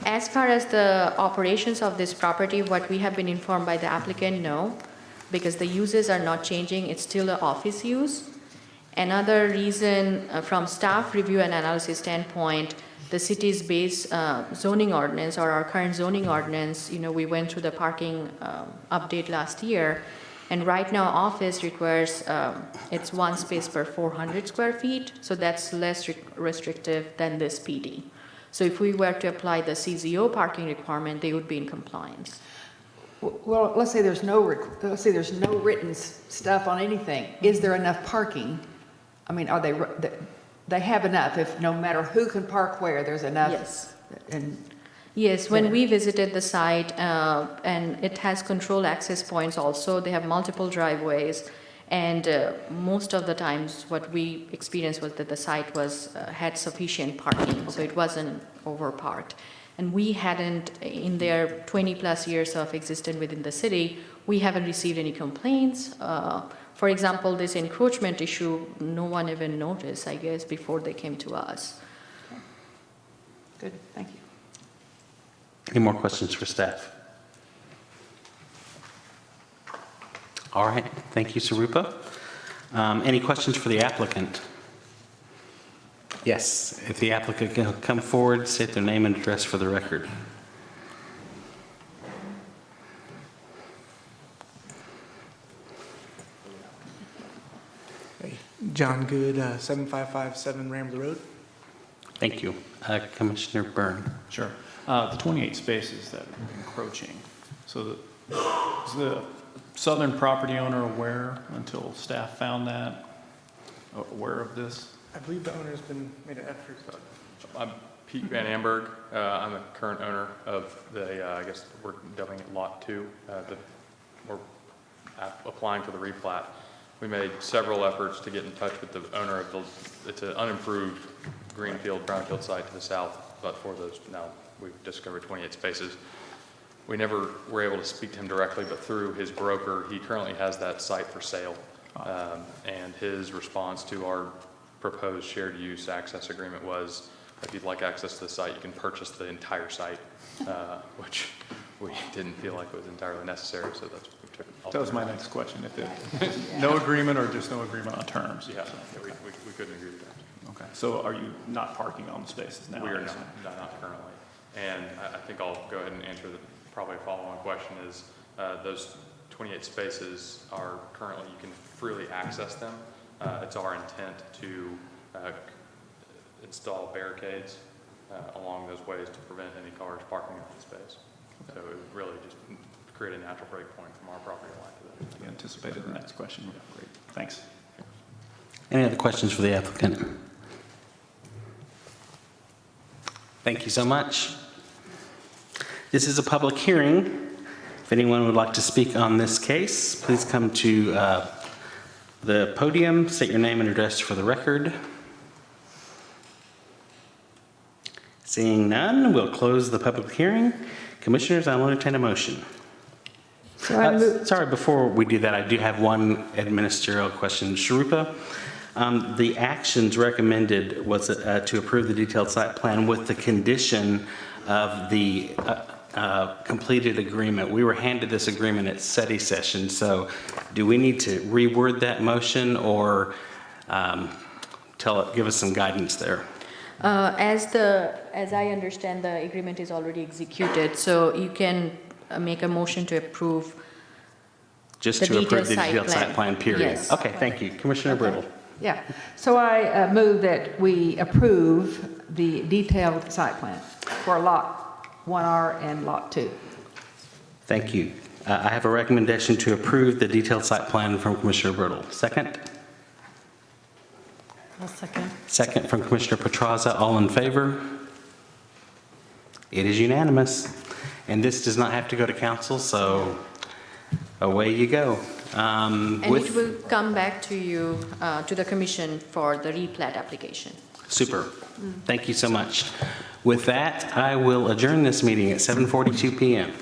As far as the operations of this property, what we have been informed by the applicant, no, because the uses are not changing. It's still an office use. Another reason from staff review and analysis standpoint, the city's base zoning ordinance or our current zoning ordinance, we went through the parking update last year, and right now office requires, it's 1 space per 400 square feet, so that's less restrictive than this PD. So if we were to apply the CZO parking requirement, they would be in compliance. Well, let's say there's no written stuff on anything. Is there enough parking? I mean, are they have enough? If no matter who can park where, there's enough. Yes. And yes, when we visited the site, and it has control access points also. They have multiple driveways, and most of the times, what we experienced was that the site had sufficient parking, so it wasn't overparked. And we hadn't, in their 20-plus years of existence within the city, we haven't received any complaints. For example, this encroachment issue, no one even noticed, I guess, before they came to us. Good, thank you. Any more questions for staff? All right, thank you, Sarupa. Any questions for the applicant? Yes, if the applicant can come forward, state their name and address for the record. John Good, 7557 Rambler Road. Thank you. Commissioner Byrne. Sure. The 28 spaces that are encroaching. So is the southern property owner aware until staff found that, aware of this? I believe the owner's been made an effort. I'm Pete Van Amberg. I'm the current owner of the, I guess we're dubbing it Lot 2. We're applying for the replat. We made several efforts to get in touch with the owner of it's an unimproved greenfield, brownfield site to the south, but for those, now we've discovered 28 spaces. We never were able to speak to him directly, but through his broker, he currently has that site for sale. And his response to our proposed shared use access agreement was, if you'd like access to the site, you can purchase the entire site, which we didn't feel like it was entirely necessary, so that's what we took. That was my next question. If it, no agreement or just no agreement on terms? Yeah, we couldn't agree to that. Okay. So are you not parking on the spaces now? We are not currently. And I think I'll go ahead and answer probably a follow-on question is, those 28 spaces are currently, you can freely access them. It's our intent to install barricades along those ways to prevent any cars parking in the space. So it would really just create a natural break point from our property line to that. You anticipated the next question. Great. Thanks. Any other questions for the applicant? Thank you so much. This is a public hearing. If anyone would like to speak on this case, please come to the podium, state your name and address for the record. Seeing none, we'll close the public hearing. Commissioners, I will entertain a motion. Sorry, before we do that, I do have one administrative question. Sharupa, the actions recommended was to approve the detailed site plan with the condition of the completed agreement. We were handed this agreement at SETI session, so do we need to reword that motion or give us some guidance there? As I understand, the agreement is already executed, so you can make a motion to approve just to approve the detailed site plan, period. Yes. Okay, thank you. Commissioner Brittle. Yeah, so I move that we approve the detailed site plan for Lot 1R and Lot 2. Thank you. I have a recommendation to approve the detailed site plan from Commissioner Brittle. Second? I'll second. Second from Commissioner Petraza. All in favor? It is unanimous. And this does not have to go to council, so away you go. And it will come back to you, to the commission for the replat application. Super. Thank you so much. With that, I will adjourn this meeting at 7:42 p.m.